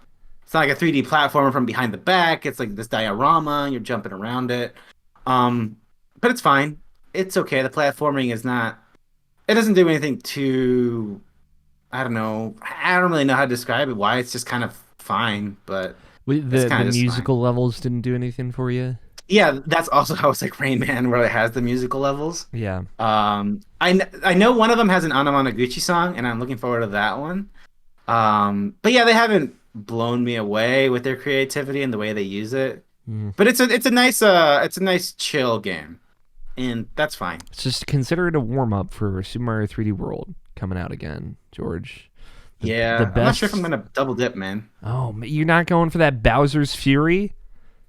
like a 3D platformer from behind the back. It's like this diorama, and you're jumping around it. But it's fine. It's okay. The platforming is not. It doesn't do anything too. I don't know. I don't really know how to describe it. Why it's just kind of fine, but The musical levels didn't do anything for you? Yeah, that's also how it's like Rayman, where it has the musical levels. Yeah. I know one of them has an Anamanaguchi song, and I'm looking forward to that one. But yeah, they haven't blown me away with their creativity and the way they use it. But it's a nice chill game, and that's fine. Just consider it a warm up for Super Mario 3D World coming out again, George. I'm not sure if I'm gonna double dip, man. Oh, you're not going for that Bowser's Fury?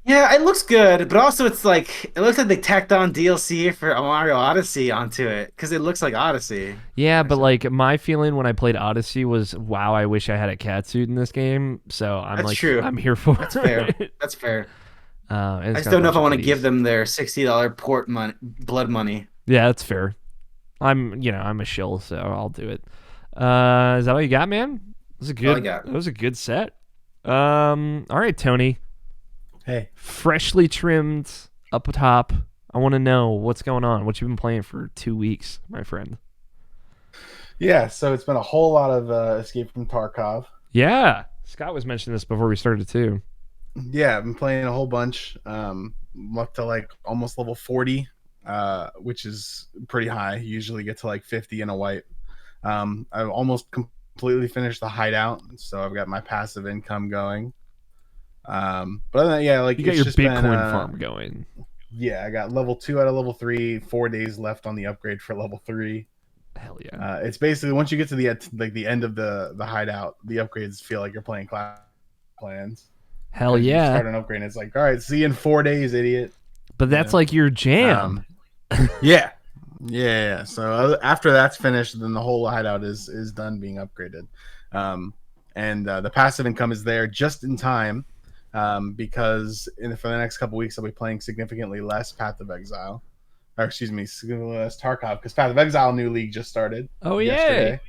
Yeah, it looks good, but also it looks like they tacked on DLC for Mario Odyssey onto it because it looks like Odyssey. Yeah, but like my feeling when I played Odyssey was, wow, I wish I had a cat suit in this game. So That's true. I'm here for That's it. fair. That's fair. I just don't know if I want to give them their $60 blood money. Yeah, that's fair. I'm a shill, so I'll do it. Is that all you got, man? That was a good set. All right, Tony. Hey. Freshly trimmed up top. I want to know what's going on. What you've been playing for 2 weeks, my friend. Yeah, so it's been a whole lot of Escape from Tarkov. Yeah. Scott was mentioning this before we started too. Yeah, I've been playing a whole bunch. I'm up to like almost level 40, which is pretty high. Usually get to like 50 in a wipe. I've almost completely finished the hideout, so I've got my passive income going. But other than that, yeah, like you got it's your just Bitcoin been, farm going. Yeah, I got level 2 out of level 3. 4 days left on the upgrade for level 3. Hell yeah! It's basically once you get to the end of the hideout, the upgrades feel like you're playing Clans. Hell yeah! You start an upgrade, and it's like, all right, see you in 4 days, idiot. But that's like your jam. Yeah. Yeah. So after that's finished, then the whole hideout is done being upgraded, and the passive income is there just in time, because for the next couple weeks I'll be playing significantly less Path of Exile, or excuse me, significantly less Tarkov, because Path of Exile new league just started. Oh yesterday.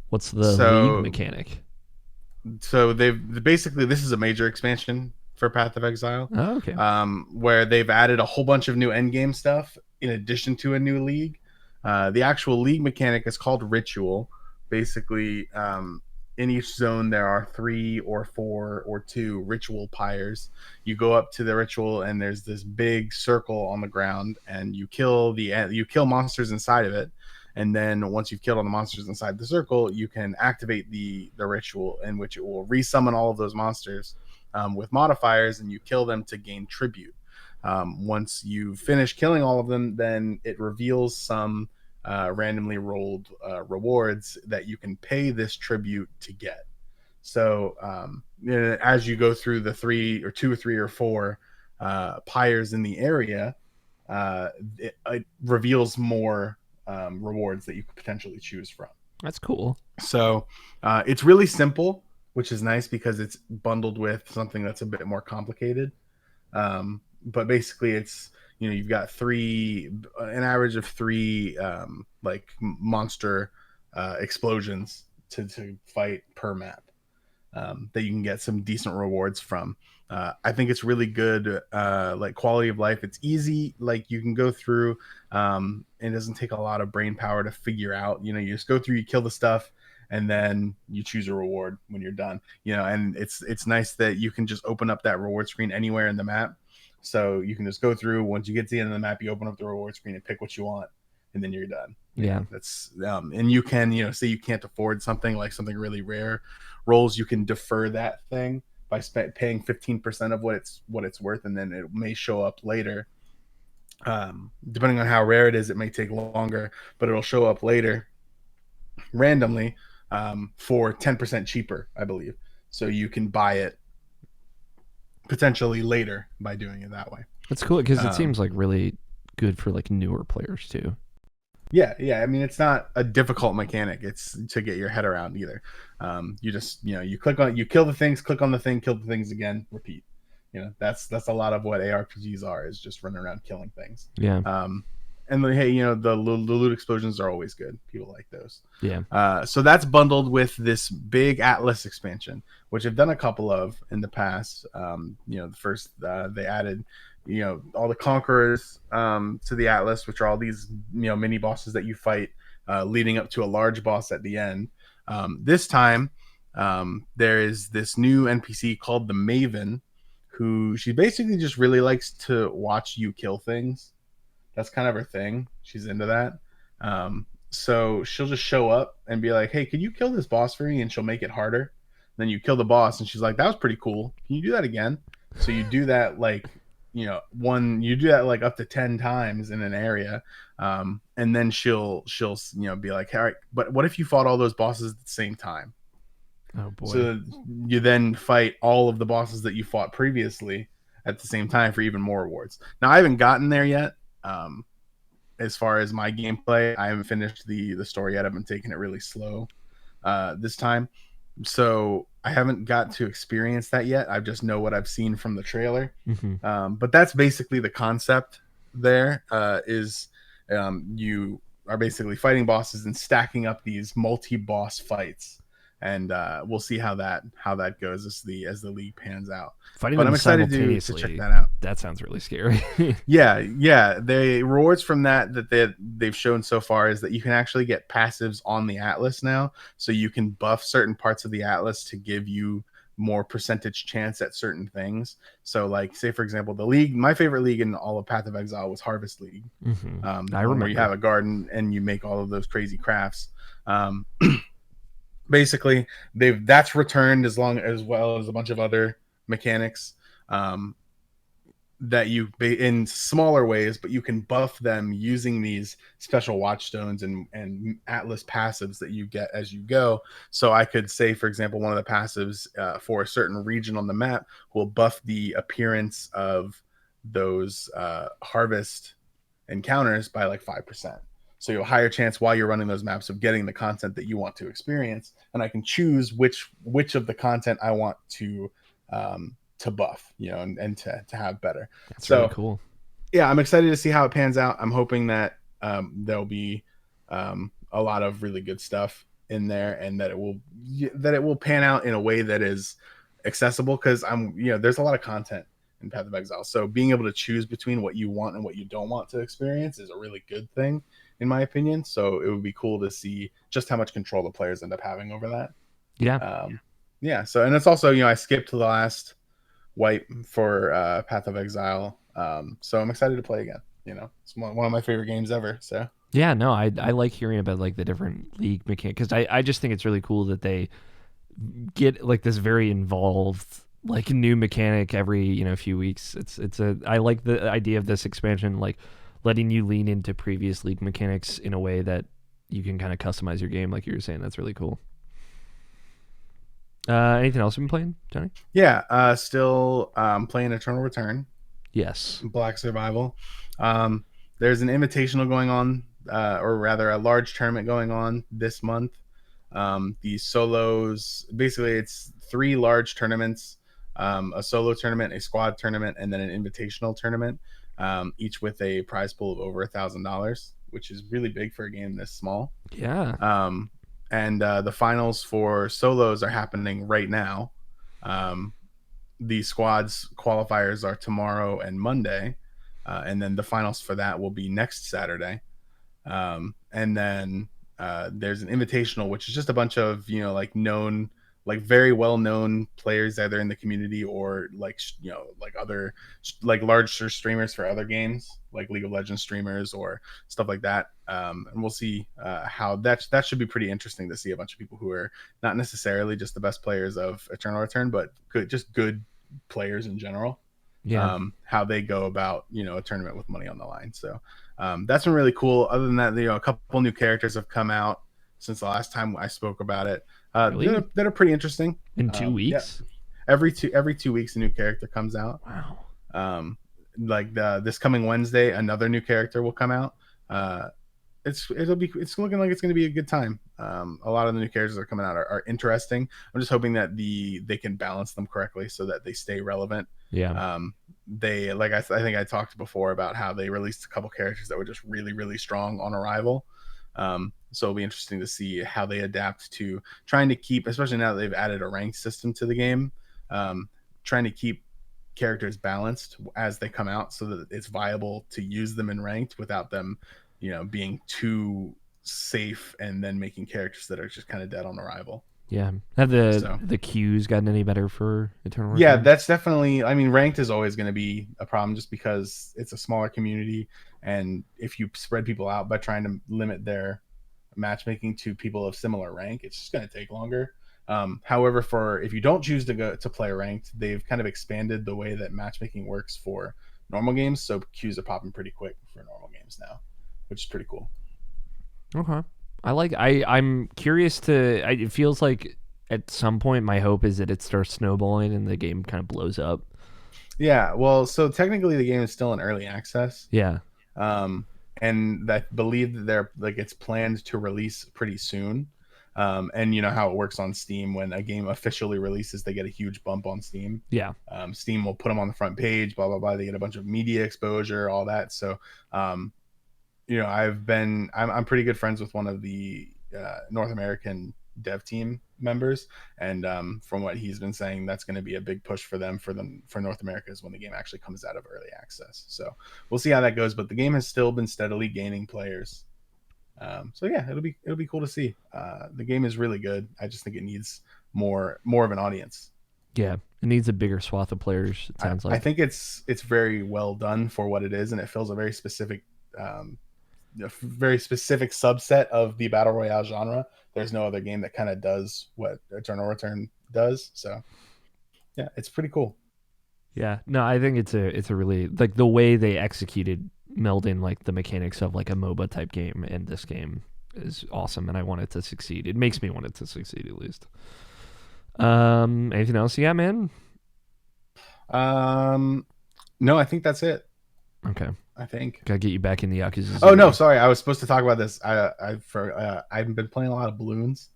What's the league mechanic? So they've basically, this is a major expansion for Path of Exile. Oh, okay. Where they've added a whole bunch of new endgame stuff in addition to a new league. The actual league mechanic is called Ritual. Basically, in each zone there are 3 or 4 or 2 ritual pyres. You go up to the ritual, and there's this big circle on the ground, and you kill monsters inside of it. And then once you've killed all the monsters inside the circle, you can activate the ritual, in which it will resummon all of those monsters with modifiers, and you kill them to gain tribute. Once you finish killing all of them, then it reveals some randomly rolled rewards that you can pay this tribute to get. So as you go through the 2 or 3 or 4 pyres in the area, it reveals more rewards that you could potentially choose from. That's cool. So it's really simple, which is nice because it's bundled with something that's a bit more complicated. But basically, it's you've got an average of three like monster explosions to fight per map, that you can get some decent rewards from. I think it's really good, like quality of life. It's easy, like you can go through, and it doesn't take a lot of brain power to figure out. You just go through, you kill the stuff, and then you choose a reward when you're done. And it's nice that you can just open up that reward screen anywhere in the map. So you can just go through. Once you get to the end of the map, you open up the reward screen and pick what you want, and then you're done. Yeah. That's and you can, say you can't afford something like something really rare rolls, you can defer that thing by paying 15% of what it's worth, and then it may show up later. Depending on how rare it is, it may take longer, but it'll show up later randomly, for 10% cheaper, I believe. So you can buy it potentially later by doing it that way. That's cool because it seems like really good for like newer players too. Yeah. I mean, it's not a difficult mechanic. It's to get your head around either. You just, you click on, you kill the things, click on the thing, kill the things again, repeat. That's a lot of what ARPGs are, is just running around killing things. Yeah. And hey, the loot explosions are always good. People like those. Yeah. So that's bundled with this big Atlas expansion, which I've done a couple of in the past. The first, they added, all the conquerors to the Atlas, which are all these, mini bosses that you fight, leading up to a large boss at the end. This time, there is this new NPC called the Maven, who she basically just really likes to watch you kill things. That's kind of her thing. She's into that. So she'll just show up and be like, "Hey, can you kill this boss for me?" And she'll make it harder. And then you kill the boss, and she's like, "That was pretty cool. Can you do that again?" So you do that like, you do that like up to 10 times in an area. And then she'll be like, "All right, but what if you fought all those bosses at the same time?" Oh boy. So you then fight all of the bosses that you fought previously at the same time for even more rewards. Now, I haven't gotten there yet. As far as my gameplay, I haven't finished the story yet. I've been taking it really slow this time, so I haven't got to experience that yet. I just know what I've seen from the trailer. Mm-hmm. But that's basically the concept. There is you are basically fighting bosses and stacking up these multi-boss fights, and we'll see how that goes as the league pans out. Fighting But them I'm excited to simultaneously, check that out. That sounds really scary. Yeah. The rewards from that they've shown so far is that you can actually get passives on the Atlas now, so you can buff certain parts of the Atlas to give you more percentage chance at certain things. So, like, say for example, the league, my favorite league in all of Path of Exile was Harvest League. Mm-hmm. I Where remember. you have a garden and you make all of those crazy crafts. Basically, that's returned as well as a bunch of other mechanics that you in smaller ways, but you can buff them using these special watchstones and Atlas passives that you get as you go. So I could say, for example, one of the passives for a certain region on the map will buff the appearance of those harvest encounters by like 5%. So you have a higher chance while you're running those maps of getting the content that you want to experience, and I can choose which of the content I want to buff, and to have better. That's really cool. Yeah, I'm excited to see how it pans out. I'm hoping that there'll be a lot of really good stuff in there, and that it will pan out in a way that is accessible, because there's a lot of content in Path of Exile. So being able to choose between what you want and what you don't want to experience is a really good thing, in my opinion. So it would be cool to see just how much control the players end up having over that. Yeah. So, and it's also, I skipped the last wipe for Path of Exile. So I'm excited to play again. It's one of my favorite games ever. So yeah, no, I like hearing about like the different league mechanics, because I just think it's really cool that they get like this very involved like new mechanic every few weeks. I like the idea of this expansion, like letting you lean into previous league mechanics in a way that you can kind of customize your game, like you were saying. That's really cool. Anything else you've been playing, Johnny? Yeah, still playing Eternal Return. Yes. Black Survival. There's an invitational going on, or rather a large tournament going on this month. The solos, basically it's 3 large tournaments, a solo tournament, a squad tournament, and then an invitational tournament. each with a prize pool of over $1,000, which is really big for a game this small. Yeah. And the finals for solos are happening right now. The squads qualifiers are tomorrow and Monday, and then the finals for that will be next Saturday. And then there's an invitational, which is just a bunch of like known, like very well known players either in the community or like like other like larger streamers for other games like League of Legends streamers or stuff like that. And we'll see how that should be pretty interesting to see a bunch of people who are not necessarily just the best players of Eternal Return, but good players in general. Yeah. How they go about a tournament with money on the line. So that's been really cool. Other than that, a couple new characters have come out since the last time I spoke about it. Really? That are pretty interesting. In 2 weeks? Yeah. Every 2 weeks a new character comes out. Wow. Like this coming Wednesday, another new character will come out. It's looking like it's going to be a good time. A lot of the new characters that are coming out are interesting. I'm just hoping that they can balance them correctly so that they stay relevant. Yeah. They I think I talked before about how they released a couple characters that were just really, really strong on arrival. So it'll be interesting to see how they adapt to trying to keep, especially now that they've added a ranked system to the game, trying to keep characters balanced as they come out so that it's viable to use them in ranked without them being too safe and then making characters that are just kind of dead on arrival. Yeah. Have the queues gotten any better for Eternal Return? Yeah, that's definitely, ranked is always going to be a problem just because it's a smaller community, and if you spread people out by trying to limit their matchmaking to people of similar rank, it's just going to take longer. However, if you don't choose to play ranked, they've kind of expanded the way that matchmaking works for normal games, so queues are popping pretty quick for normal games now, which is pretty cool. Okay. I'm curious it feels like at some point my hope is that it starts snowballing and the game kind of blows up. Yeah, well, so technically the game is still in early access. Yeah. And I believe that it's planned to release pretty soon. And you know how it works on Steam, when a game officially releases, they get a huge bump on Steam. Yeah. Steam will put them on the front page, blah, blah, blah. They get a bunch of media exposure, all that. So, I'm pretty good friends with one of the North American dev team members, and from what he's been saying, that's going to be a big push for North America is when the game actually comes out of early access. So we'll see how that goes, but the game has still been steadily gaining players. So yeah, it'll be cool to see. The game is really good. I just think it needs more of an audience. Yeah, it needs a bigger swath of players, it sounds like. I think it's very well done for what it is, and it fills a very specific subset of the battle royale genre. There's no other game that kind of does what Eternal Return does. So yeah, it's pretty cool. Yeah, no, I think it's a really, like, the way they executed melding like the mechanics of like a MOBA type game and this game is awesome, and I want it to succeed. It makes me want it to succeed at least. Anything else you got, man? No, I think that's it. Okay. I think Gotta get you back in the Yakuza. Oh no, sorry, I was supposed to talk about this. I've been playing a lot of Bloons.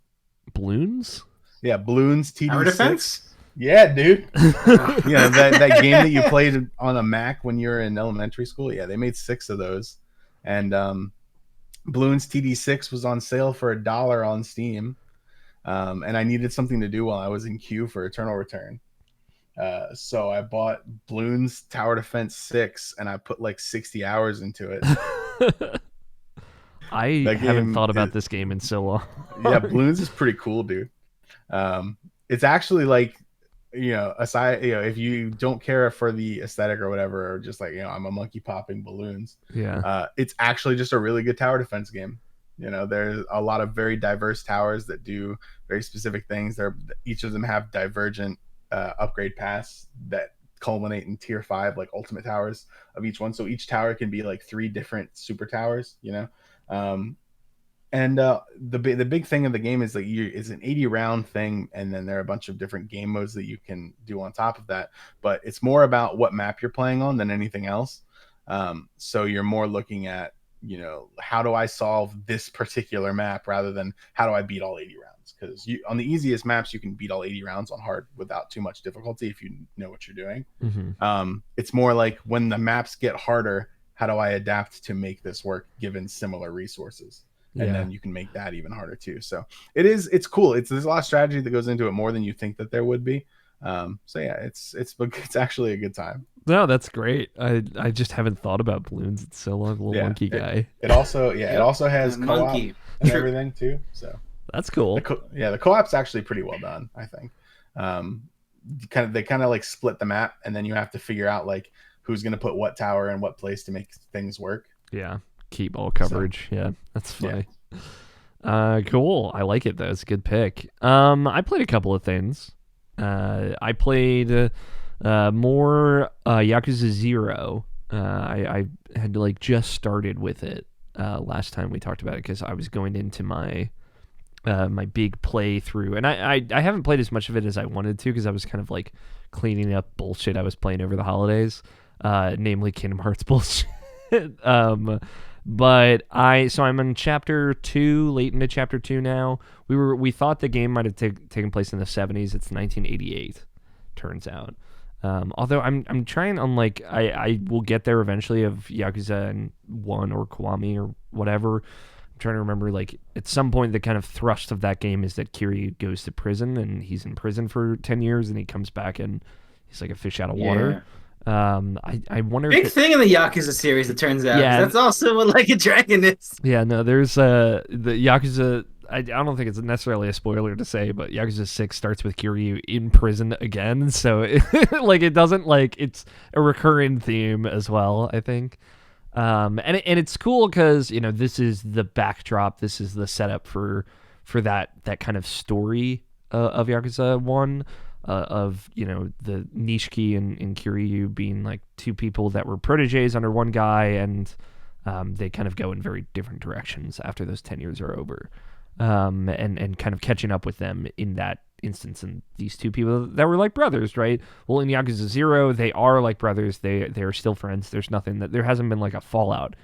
Bloons? Yeah, Bloons TD6. Tower defense? Yeah, dude. that game that you played on a Mac when you were in elementary school. Yeah, they made 6 of those, and Bloons TD6 was on sale for $1 on Steam, and I needed something to do while I was in queue for Eternal Return. So I bought Bloons Tower Defense 6, and I put like 60 hours into it. I haven't thought about this game in so long. Yeah, Bloons is pretty cool, dude. It's actually like, aside, if you don't care for the aesthetic or whatever, or just like, I'm a monkey popping balloons. Yeah. It's actually just a really good tower defense game. There's a lot of very diverse towers that do very specific things. Each of them have divergent upgrade paths that culminate in tier 5, like ultimate towers of each one. So each tower can be like 3 different super towers, and the big thing of the game is that it's an 80 round thing, and then there are a bunch of different game modes that you can do on top of that. But it's more about what map you're playing on than anything else. So you're more looking at how do I solve this particular map rather than how do I beat all 80 rounds? Because on the easiest maps, you can beat all 80 rounds on hard without too much difficulty if you know what you're doing. It's more like when the maps get harder, how do I adapt to make this work given similar resources? And then you can make that even harder too. So it's cool. There's a lot of strategy that goes into it, more than you think that there would be. So yeah, it's actually a good time. No, that's great. I just haven't thought about balloons in so long. Little monkey guy. It also has co-op monkey. and everything too. So that's cool. The co-op's actually pretty well done, I think. They kind of like split the map, and then you have to figure out like who's going to put what tower in what place to make things work. Yeah, keep all coverage. So, yeah, that's funny. Yeah. Cool. I like it though. It's a good pick. I played a couple of things. I played more Yakuza 0. I had like just started with it last time we talked about it because I was going into my my big playthrough, and I haven't played as much of it as I wanted to because I was kind of like cleaning up bullshit I was playing over the holidays, namely Kingdom Hearts bullshit. But I'm in chapter 2, late into chapter 2 now. We thought the game might have taken place in the 70s. It's 1988, turns out. Although I'm trying on like I will get there eventually of Yakuza and 1 or Kiwami or whatever. I'm trying to remember, like at some point the kind of thrust of that game is that Kiryu goes to prison and he's in prison for 10 years and he comes back and he's like a fish out of water. I wonder. Big thing in the Yakuza series, it turns out. Yeah, that's also what Like a Dragon is. Yeah, no, there's the Yakuza. I don't think it's necessarily a spoiler to say, but Yakuza 6 starts with Kiryu in prison again, so it doesn't like it's a recurring theme as well, I think. And it's cool because this is the backdrop, this is the setup for that kind of story of Yakuza 1. Of the Nishiki and Kiryu being like two people that were proteges under one guy, and they kind of go in very different directions after those 10 years are over, and kind of catching up with them in that instance. And these two people that were like brothers, right? Well, in Yakuza 0, they are like brothers. They are still friends. There hasn't been like a fallout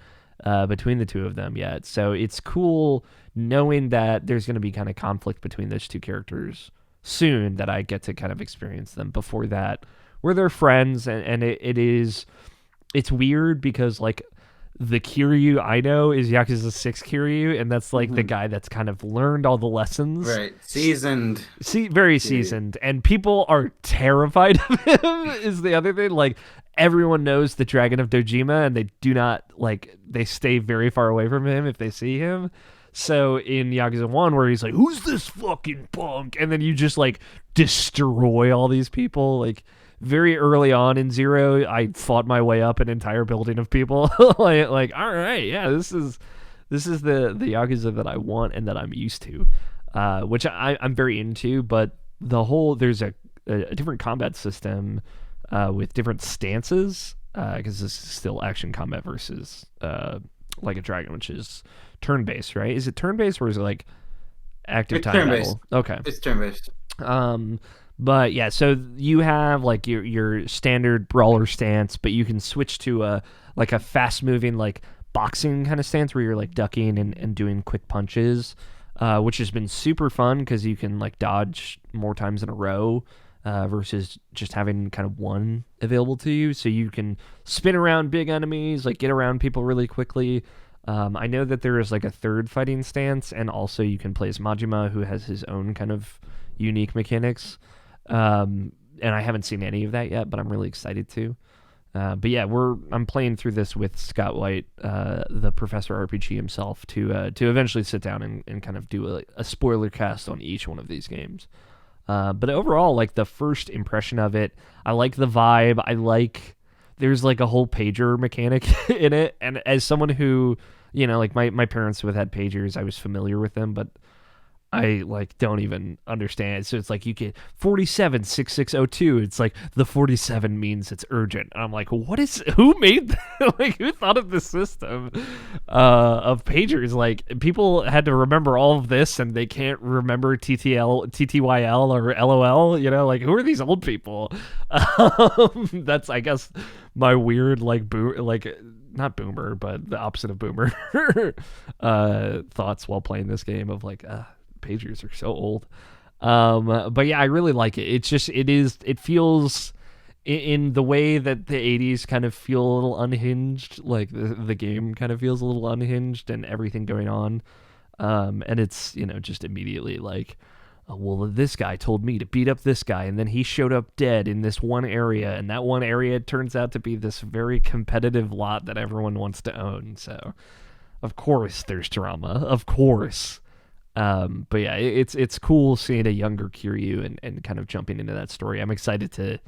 between the two of them yet. So it's cool knowing that there's going to be kind of conflict between those two characters soon, that I get to kind of experience them. Before that, where they're friends, and it's weird because like the Kiryu I know is Yakuza 6 Kiryu, and that's like the guy that's kind of learned all the lessons. Right. Seasoned. Very seasoned. And people are terrified of him is the other thing. Like everyone knows the Dragon of Dojima, and they do not they stay very far away from him if they see him. So in Yakuza 1, where he's like, who's this fucking punk? And then you just like destroy all these people. Like very early on in 0, I fought my way up an entire building of people. like, all right, yeah, this is the Yakuza that I want and that I'm used to, which I'm very into. But there's a different combat system with different stances, because this is still action combat versus Like a Dragon, which is turn-based, right? Is it turn-based or is it like active time turn-based. battle? Okay. It's turn-based. But yeah, so you have like your standard brawler stance, but you can switch to a fast-moving like boxing kind of stance where you're like ducking and doing quick punches, which has been super fun because you can like dodge more times in a row. Versus just having kind of one available to you. So you can spin around big enemies, like get around people really quickly. I know that there is like a third fighting stance, and also you can play as Majima, who has his own kind of unique mechanics. And I haven't seen any of that yet, but I'm really excited to. But yeah, I'm playing through this with Scott White, the Professor RPG himself, to eventually sit down and kind of do a spoiler cast on each one of these games. But overall, like the first impression of it, I like the vibe. There's like a whole pager mechanic in it. And as someone who, like my parents who have had pagers, I was familiar with them, but I like don't even understand. So it's like you get 476602. It's like the 47 means it's urgent. And I'm like, who made that? Like who thought of this system of pagers? Like people had to remember all of this and they can't remember TTYL or LOL, like who are these old people? That's I guess my weird not boomer, but the opposite of boomer thoughts while playing this game of like, pagers are so old. But yeah, I really like it. It feels in the way that the 80s kind of feel a little unhinged, like the game kind of feels a little unhinged and everything going on. And it's, just immediately like, well, this guy told me to beat up this guy, and then he showed up dead in this one area, and that one area turns out to be this very competitive lot that everyone wants to own. So, of course, there's drama. Of course. But yeah, it's cool seeing a younger Kiryu and kind of jumping into that story. I'm excited to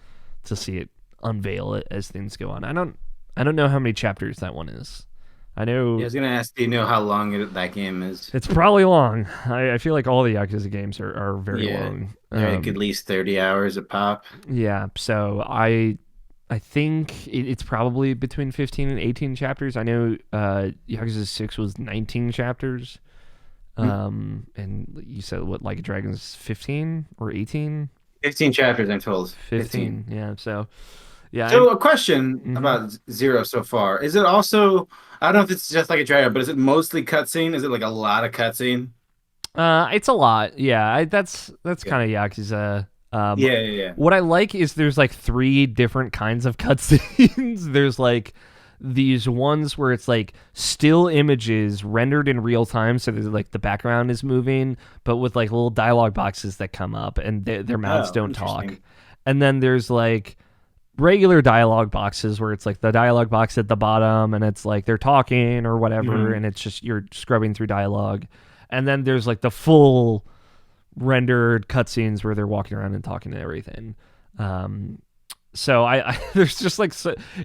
see it unveil it as things go on. I don't know how many chapters that one is. I know. I was gonna ask, do you know how long that game is? It's probably long. I feel like all the Yakuza games are very long. Like at least 30 hours a pop. Yeah, so I think it's probably between 15 and 18 chapters. I know Yakuza 6 was 19 chapters. And you said what, Like a Dragon's 15 or 18? 15 chapters, I'm told. 15. Yeah, so yeah. So a question about Zero so far. Is it also, I don't know if it's just Like a Dragon, but is it mostly cutscene? Is it like a lot of cutscene? It's a lot. Yeah, that's kind of Yakuza. Yeah. What I like is there's like 3 different kinds of cutscenes. There's like these ones where it's like still images rendered in real time, so there's like the background is moving, but with like little dialogue boxes that come up and their mouths don't talk. And then there's like regular dialogue boxes where it's like the dialogue box at the bottom and it's like they're talking or whatever, and it's just you're scrubbing through dialogue. And then there's like the full rendered cutscenes where they're walking around and talking and everything. So I there's just like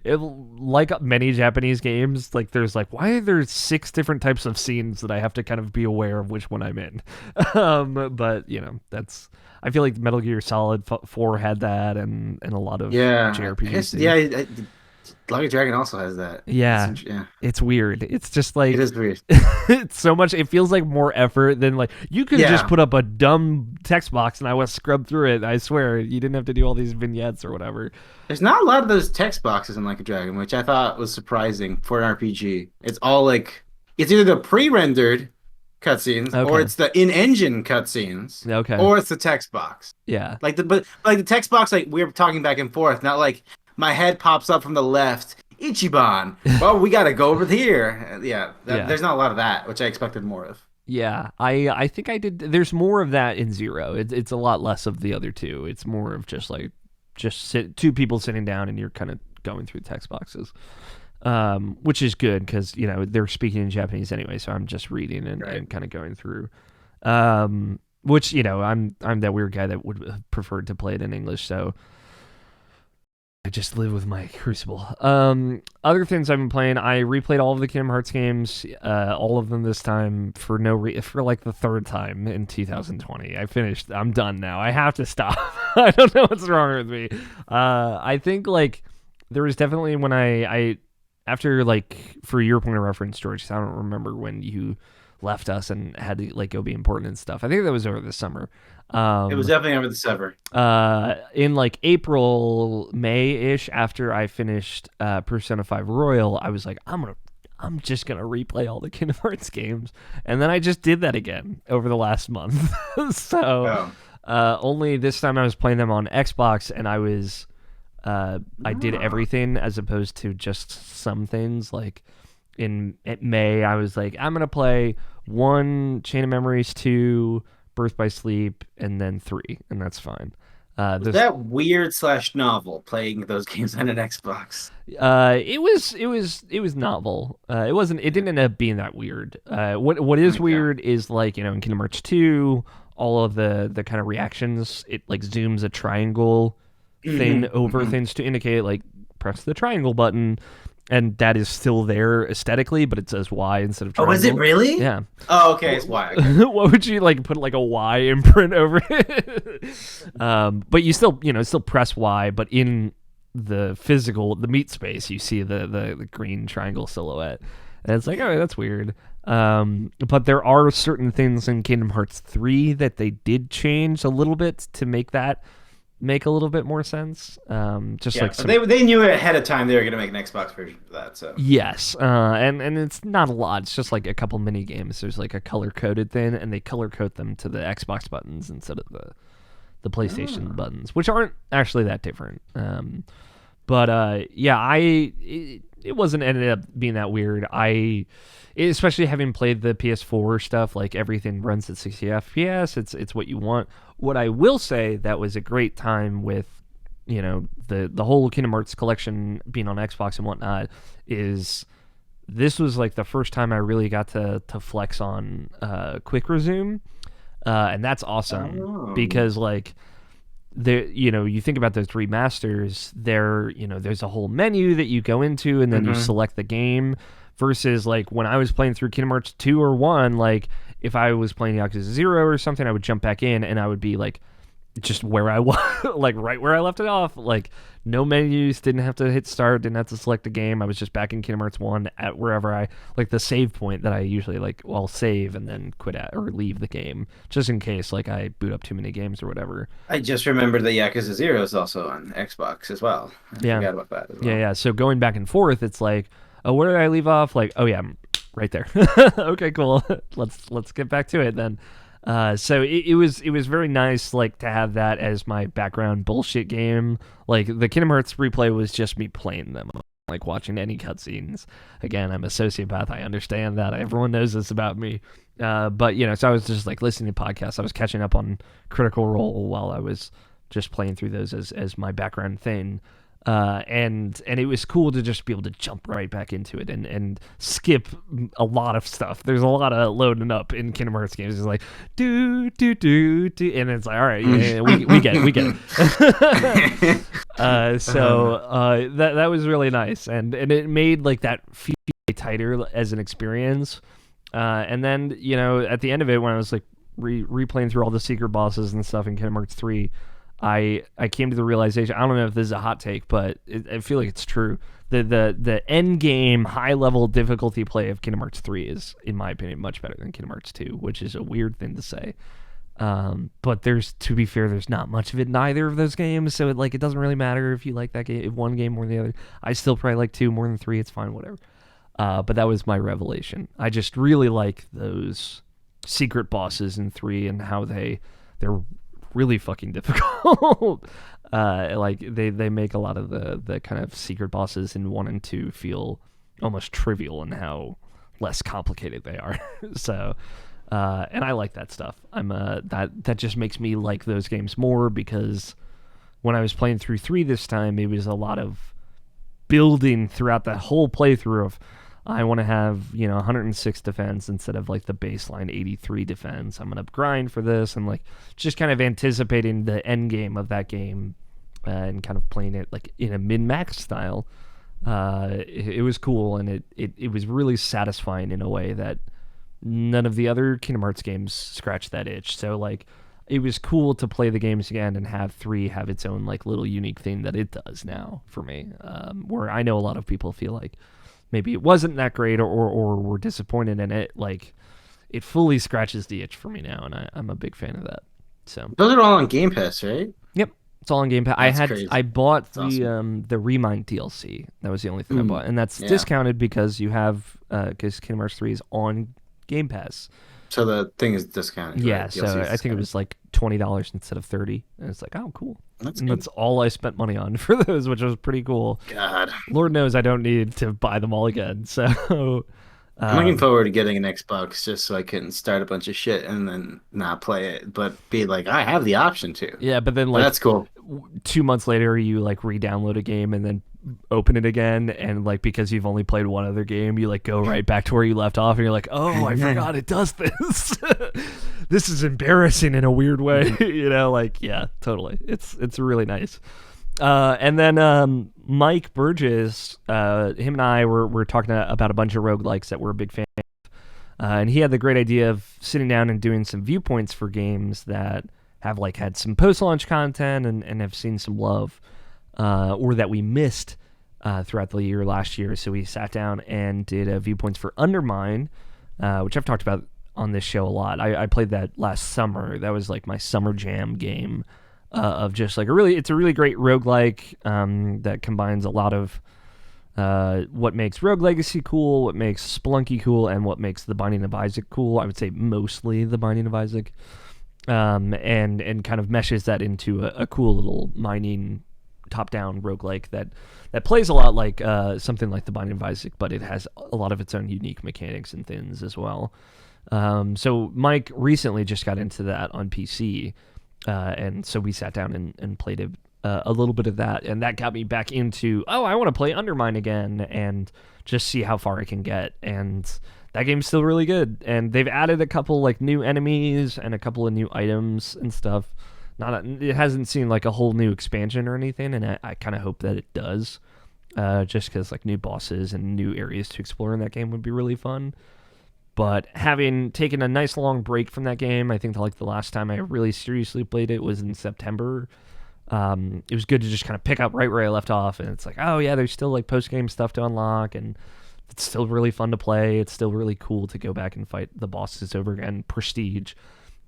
like many Japanese games, like there's like, why are there 6 different types of scenes that I have to kind of be aware of which one I'm in? But that's, I feel like Metal Gear Solid 4 had that, and a lot of JRPGs. Like a Dragon also has that. Yeah, it's weird. It's just like, it is weird. It's so much. It feels like more effort than like you could just put up a dumb text box and I would scrub through it. I swear you didn't have to do all these vignettes or whatever. There's not a lot of those text boxes in Like a Dragon, which I thought was surprising for an RPG. It's all like, it's either the pre-rendered cutscenes or it's the in-engine cutscenes. Okay. Or it's the text box. Yeah. Like the text box, like we were talking back and forth, not like my head pops up from the left, Ichiban. Well, we got to go over here. There's not a lot of that, which I expected more of. Yeah, I think I did. There's more of that in Zero. It's a lot less of the other two. It's more of just 2 people sitting down and you're kind of going through text boxes, which is good because they're speaking in Japanese anyway. So I'm just reading and kind of going through. Which I'm that weird guy that would have preferred to play it in English. So I just live with my Crucible. Other things I've been playing, I replayed all of the Kingdom Hearts games, all of them this time for like the 3rd time in 2020. I finished. I'm done now. I have to stop. I don't know what's wrong with me. I think like there was definitely when I after like for your point of reference, George, I don't remember when you left us and had to like go be important and stuff. I think that was over the summer. It was definitely over the summer. In like April, May-ish, after I finished Persona 5 Royal, I was like, I'm just gonna replay all the Kingdom Hearts games, and then I just did that again over the last month. So only this time I was playing them on Xbox, and I did everything as opposed to just some things. Like at May, I was like, I'm gonna play 1 Chain of Memories, 2 Birth by Sleep, and then 3, and that's fine. Was that weird / novel playing those games on an Xbox? It was novel. It wasn't. It didn't end up being that weird. What is weird is like in Kingdom Hearts 2, all of the kind of reactions. It like zooms a triangle thing over things to indicate like press the triangle button. And that is still there aesthetically, but it says Y instead of triangle. Oh, is it really? Yeah. Oh, okay, it's Y. Okay. What would you like put like a Y imprint over it? But you still press Y, but in the meat space, you see the green triangle silhouette, and it's like, oh, that's weird. But there are certain things in Kingdom Hearts 3 that they did change a little bit to make that make a little bit more sense. Just Yeah, like but they knew ahead of time they were going to make an Xbox version for that. So yes, and it's not a lot. It's just like a couple mini games. There's like a color coded thing, and they color code them to the Xbox buttons instead of the PlayStation buttons, which aren't actually that different. But yeah, it wasn't ended up being that weird. Especially having played the PS4 stuff, like everything runs at 60 FPS. It's what you want. What I will say that was a great time with, the whole Kingdom Hearts collection being on Xbox and whatnot is this was like the first time I really got to flex on quick resume, and that's awesome because like. You think about those remasters, there's a whole menu that you go into and then you select the game versus like when I was playing through Kingdom Hearts 2 or 1, like if I was playing Yakuza 0 or something, I would jump back in and I would be like just where I was, like right where I left it off, like no menus, didn't have to hit start, didn't have to select a game. I was just back in Kingdom Hearts 1 at wherever I like the save point that I usually like, well, save and then quit at or leave the game just in case like I boot up too many games or whatever. I just remembered that Yakuza 0 is also on Xbox as well. I forgot about that as well. Yeah. So going back and forth, it's like, oh, where did I leave off? Like, oh yeah, I'm right there. Okay, cool. Let's get back to it then. So it was very nice, like, to have that as my background bullshit game. Like, the Kingdom Hearts replay was just me playing them, like, watching any cutscenes. Again, I'm a sociopath. I understand that. Everyone knows this about me. But, so I was just, like, listening to podcasts. I was catching up on Critical Role while I was just playing through those as my background thing. And it was cool to just be able to jump right back into it and skip a lot of stuff. There's a lot of loading up in Kingdom Hearts games. It's like do, and it's like, all right, yeah, we get it. That was really nice, and it made like that feel tighter as an experience. And then at the end of it, when I was like replaying through all the secret bosses and stuff in Kingdom Hearts 3. I came to the realization, I don't know if this is a hot take, but I feel like it's true. The end game high level difficulty play of Kingdom Hearts 3 is, in my opinion, much better than Kingdom Hearts 2, which is a weird thing to say. But to be fair, there's not much of it in either of those games, so it doesn't really matter if you like that game, one game more than the other. I still probably like 2 more than 3. It's fine, whatever. But that was my revelation. I just really like those secret bosses in 3 and how they're really fucking difficult. Like they make a lot of the kind of secret bosses in 1 and 2 feel almost trivial in how less complicated they are. So and I like that stuff. That just makes me like those games more, because when I was playing through 3 this time, it was a lot of building throughout the whole playthrough of, I want to have 106 defense instead of like the baseline 83 defense. I'm gonna grind for this, and like just kind of anticipating the end game of that game, and kind of playing it like in a min-max style. It was cool, and it was really satisfying in a way that none of the other Kingdom Hearts games scratched that itch. So like it was cool to play the games again and have 3 have its own like little unique thing that it does now for me. Where I know a lot of people feel like maybe it wasn't that great or were disappointed in it. Like, it fully scratches the itch for me now, and I'm a big fan of that. So those are all on Game Pass, right? Yep, it's all on Game Pass. Crazy. I bought That's awesome. the Remind DLC. That was the only thing I bought, and that's discounted because you have because Kingdom Hearts 3 is on Game Pass. So the thing is discounted. Yeah, right? so I think it was like $20 instead of $30, and it's like, oh, cool. That's all I spent money on for those, which was pretty cool. God, Lord knows I don't need to buy them all again. So I'm looking forward to getting an Xbox just so I can start a bunch of shit and then not play it, but be like, I have the option to. Yeah, but then like that's cool. 2 months later, you like re-download a game and then open it again, and like because you've only played one other game, you like go right back to where you left off, and you're like, oh, I forgot it does this. This is embarrassing in a weird way. Like, yeah, totally. It's really nice. And then Mike Burgess, him and I were talking about a bunch of roguelikes that we're a big fan of, and he had the great idea of sitting down and doing some viewpoints for games that have like had some post-launch content and have seen some love, or that we missed throughout the year last year. So we sat down and did viewpoints for Undermine, which I've talked about on this show a lot. I played that last summer. That was like my summer jam game. of just like it's a really great roguelike that combines a lot of what makes Rogue Legacy cool, what makes Spelunky cool, and what makes The Binding of Isaac cool. I would say mostly The Binding of Isaac, and kind of meshes that into a cool little mining top-down roguelike that plays a lot like something like The Binding of Isaac, but it has a lot of its own unique mechanics and things as well. So Mike recently just got into that on PC, and so we sat down and played a little bit of that, and that got me back into, I want to play Undermine again and just see how far I can get. And that game's still really good, and they've added a couple like new enemies and a couple of new items and stuff. It hasn't seen like a whole new expansion or anything, and I kind of hope that it does, just because like new bosses and new areas to explore in that game would be really fun. But having taken a nice long break from that game, I think like the last time I really seriously played it was in September. It was good to just kind of pick up right where I left off, and it's like, oh yeah, there's still like post-game stuff to unlock, and it's still really fun to play. It's still really cool to go back and fight the bosses over again, prestige,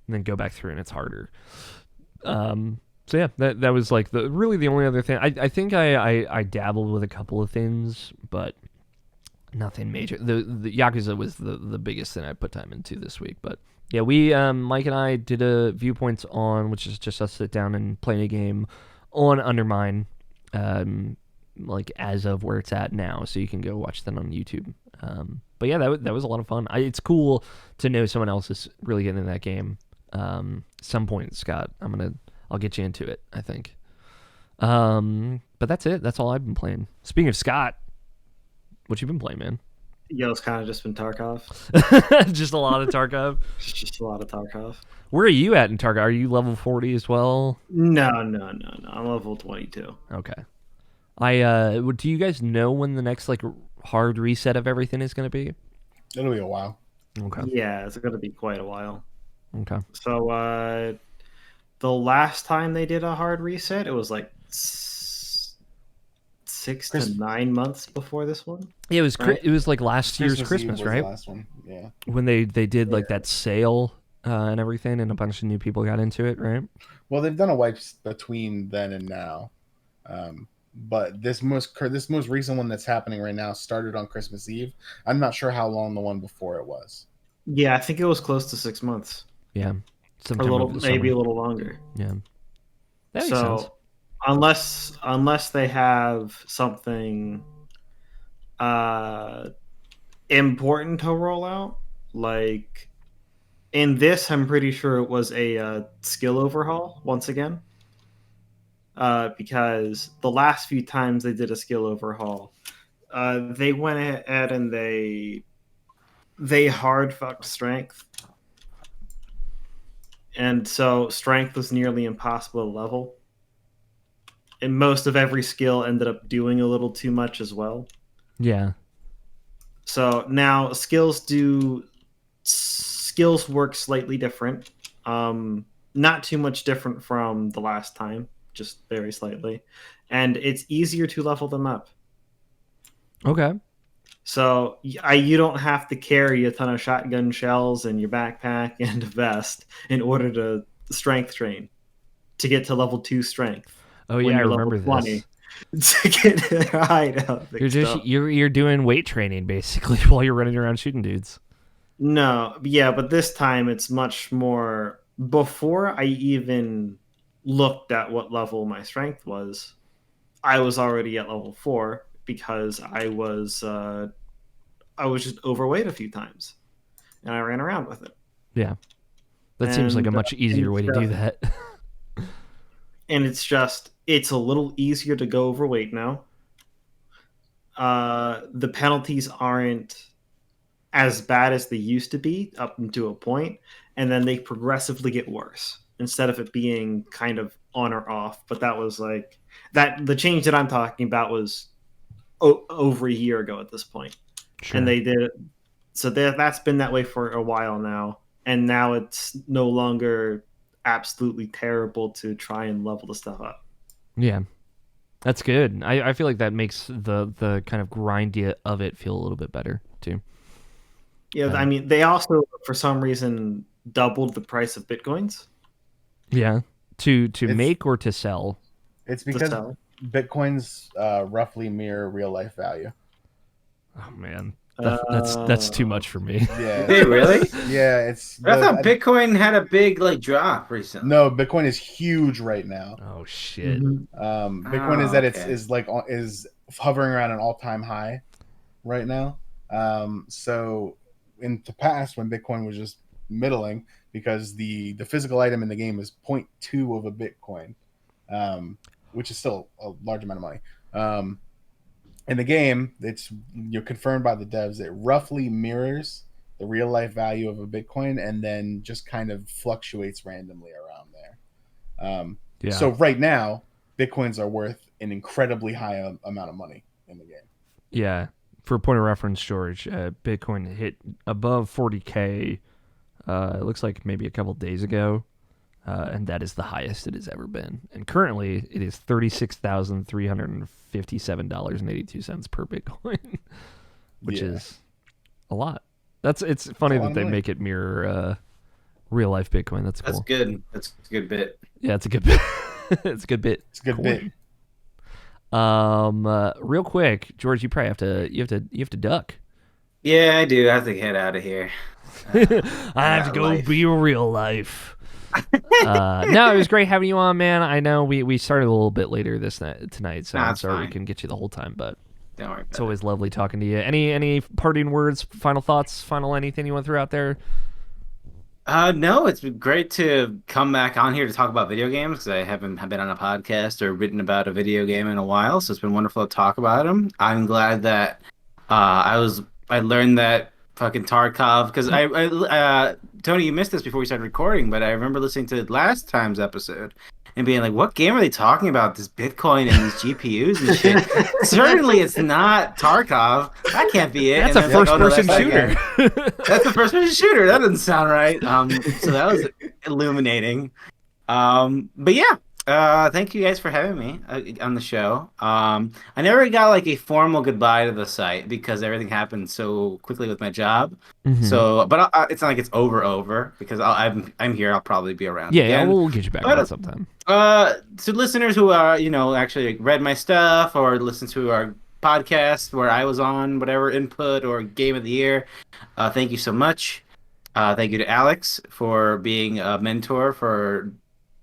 and then go back through and it's harder. So yeah, that was like the only other thing. I think I dabbled with a couple of things, but nothing major. The Yakuza was the biggest thing I put time into this week. But yeah, we Mike and I did a viewpoints on, which is just us sit down and playing a game on Undermine, like as of where it's at now, so you can go watch that on YouTube. But yeah, that was a lot of fun. It's cool to know someone else is really getting into that game. Some point, Scott, I'll get you into it, I think. But that's it. That's all I've been playing. Speaking of Scott, what you been playing, man? Yo, it's kind of just been Tarkov. Just a lot of Tarkov. Just a lot of Tarkov. Where are you at in Tarkov? Are you level 40 as well? No. I'm level 22. Okay. Do you guys know when the next like hard reset of everything is going to be? It'll be a while. Okay. Yeah, it's going to be quite a while. Okay. So the last time they did a hard reset, it was like 6 to 9 months before this one. Yeah, it was right? it was like last year's Christmas, Eve was right? the last one. Yeah. When they did like that sale and everything, and a bunch of new people got into it, right? Well, they've done a wipes between then and now, but this most recent one that's happening right now started on Christmas Eve. I'm not sure how long the one before it was. Yeah, I think it was close to 6 months. Yeah, Maybe a little longer. Yeah, that makes sense. Unless they have something important to roll out, like in this, I'm pretty sure it was a skill overhaul once again. Because the last few times they did a skill overhaul, they went ahead and they hard fucked strength. And so strength was nearly impossible to level. And most of every skill ended up doing a little too much as well. Yeah. So now skills work slightly different. Not too much different from the last time, just very slightly. And it's easier to level them up. Okay. So you don't have to carry a ton of shotgun shells in your backpack and a vest in order to strength train to get to level 2 strength. Oh yeah, I remember this. To get to hideout. You're doing weight training basically while you're running around shooting dudes. No, yeah, but this time it's much more. Before I even looked at what level my strength was, I was already at level 4 because I was just overweight a few times, and I ran around with it. Yeah, that seems like a much easier way to do that. And it's a little easier to go overweight now. The penalties aren't as bad as they used to be up to a point, and then they progressively get worse instead of it being kind of on or off. But that was like that. The change that I'm talking about was over a year ago at this point. Sure. And they did it. So that's been that way for a while now, and now it's no longer absolutely terrible to try and level the stuff up. Yeah, that's good. I feel like that makes the kind of grindy of it feel a little bit better too. Yeah, I mean, they also for some reason doubled the price of bitcoins. Yeah, To It's- make or to sell? It's because sell. Bitcoins roughly mirror real life value. Oh man, that's too much for me. Yeah. Hey, really? Yeah, it's I thought Bitcoin had a big drop recently. no, Bitcoin is huge right now. Oh shit. Bitcoin is Oh, at okay. is hovering around an all-time high right now. So in the past when Bitcoin was just middling, because the physical item in the game is 0.2 of a Bitcoin, which is still a large amount of money. In the game, it's confirmed by the devs. It roughly mirrors the real life value of a Bitcoin, and then just kind of fluctuates randomly around there. Yeah. So right now, Bitcoins are worth an incredibly high amount of money in the game. Yeah. For a point of reference, George, Bitcoin hit above 40K. It looks like maybe a couple days ago, and that is the highest it has ever been. And currently, it is $36,357.82 per Bitcoin, which is a lot. It's funny that they make it mirror real life Bitcoin. That's cool. That's good. That's a good bit. Yeah, it's a good bit. It's a good bit. It's a good bit. Real quick, George, you probably have to duck. Yeah, I do. I have to head out of here. I have to go life. be real life. No, it was great having you on, man. I know we started a little bit later tonight, so Nah, I'm it's sorry we fine. couldn't get you the whole time, but Don't worry about it's always lovely talking to you. Any parting words, final thoughts, final anything you want to throw out there? No, it's been great to come back on here to talk about video games because I haven't been on a podcast or written about a video game in a while. So it's been wonderful to talk about them. I'm glad that I learned that fucking Tarkov because Tony, you missed this before we started recording, but I remember listening to last time's episode and being like, "What game are they talking about? This Bitcoin and these GPUs and shit." Certainly, it's not Tarkov. That can't be it. That's And a then, like, oh, no, first-person that's shooter. That's the first-person shooter. That doesn't sound right. So that was illuminating. But yeah, thank you guys for having me on the show. I never got like a formal goodbye to the site because everything happened so quickly with my job. Mhm. So, but it's not like it's over because I'm here. I'll probably be around. Yeah, again. we'll get you back But, on sometime. To listeners who are actually read my stuff or listen to our podcast where I was on whatever input or game of the year, thank you so much. Thank you to Alex for being a mentor for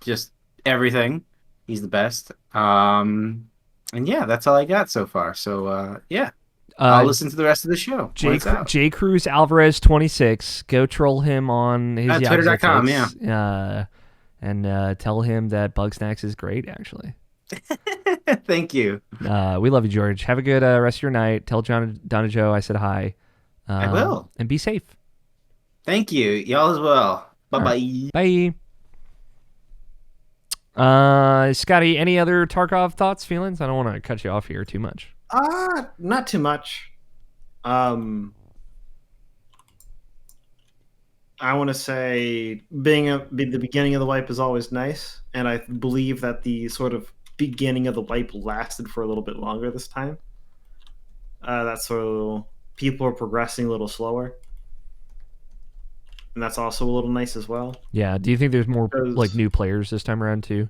just everything. He's the best. And yeah, that's all I got so far. So yeah, I'll listen to the rest of the show. when it's out. J. Cruz Alvarez 26. Go troll him on his Twitter.com, Yakuza fix, and tell him that Bugsnax is great. Actually, Thank you. we love you, George. Have a good rest of your night. Tell Donna Joe I said hi. I will. And be safe. Thank you. Y'all as well. Bye-bye. Bye. Scotty, any other Tarkov thoughts, feelings? I don't want to cut you off here too much. Not too much. I want to say being the beginning of the wipe is always nice, and I believe that the sort of beginning of the wipe lasted for a little bit longer this time. That's so people are progressing a little slower, and that's also a little nice as well. Yeah. Do you think there's more Because- like new players this time around too?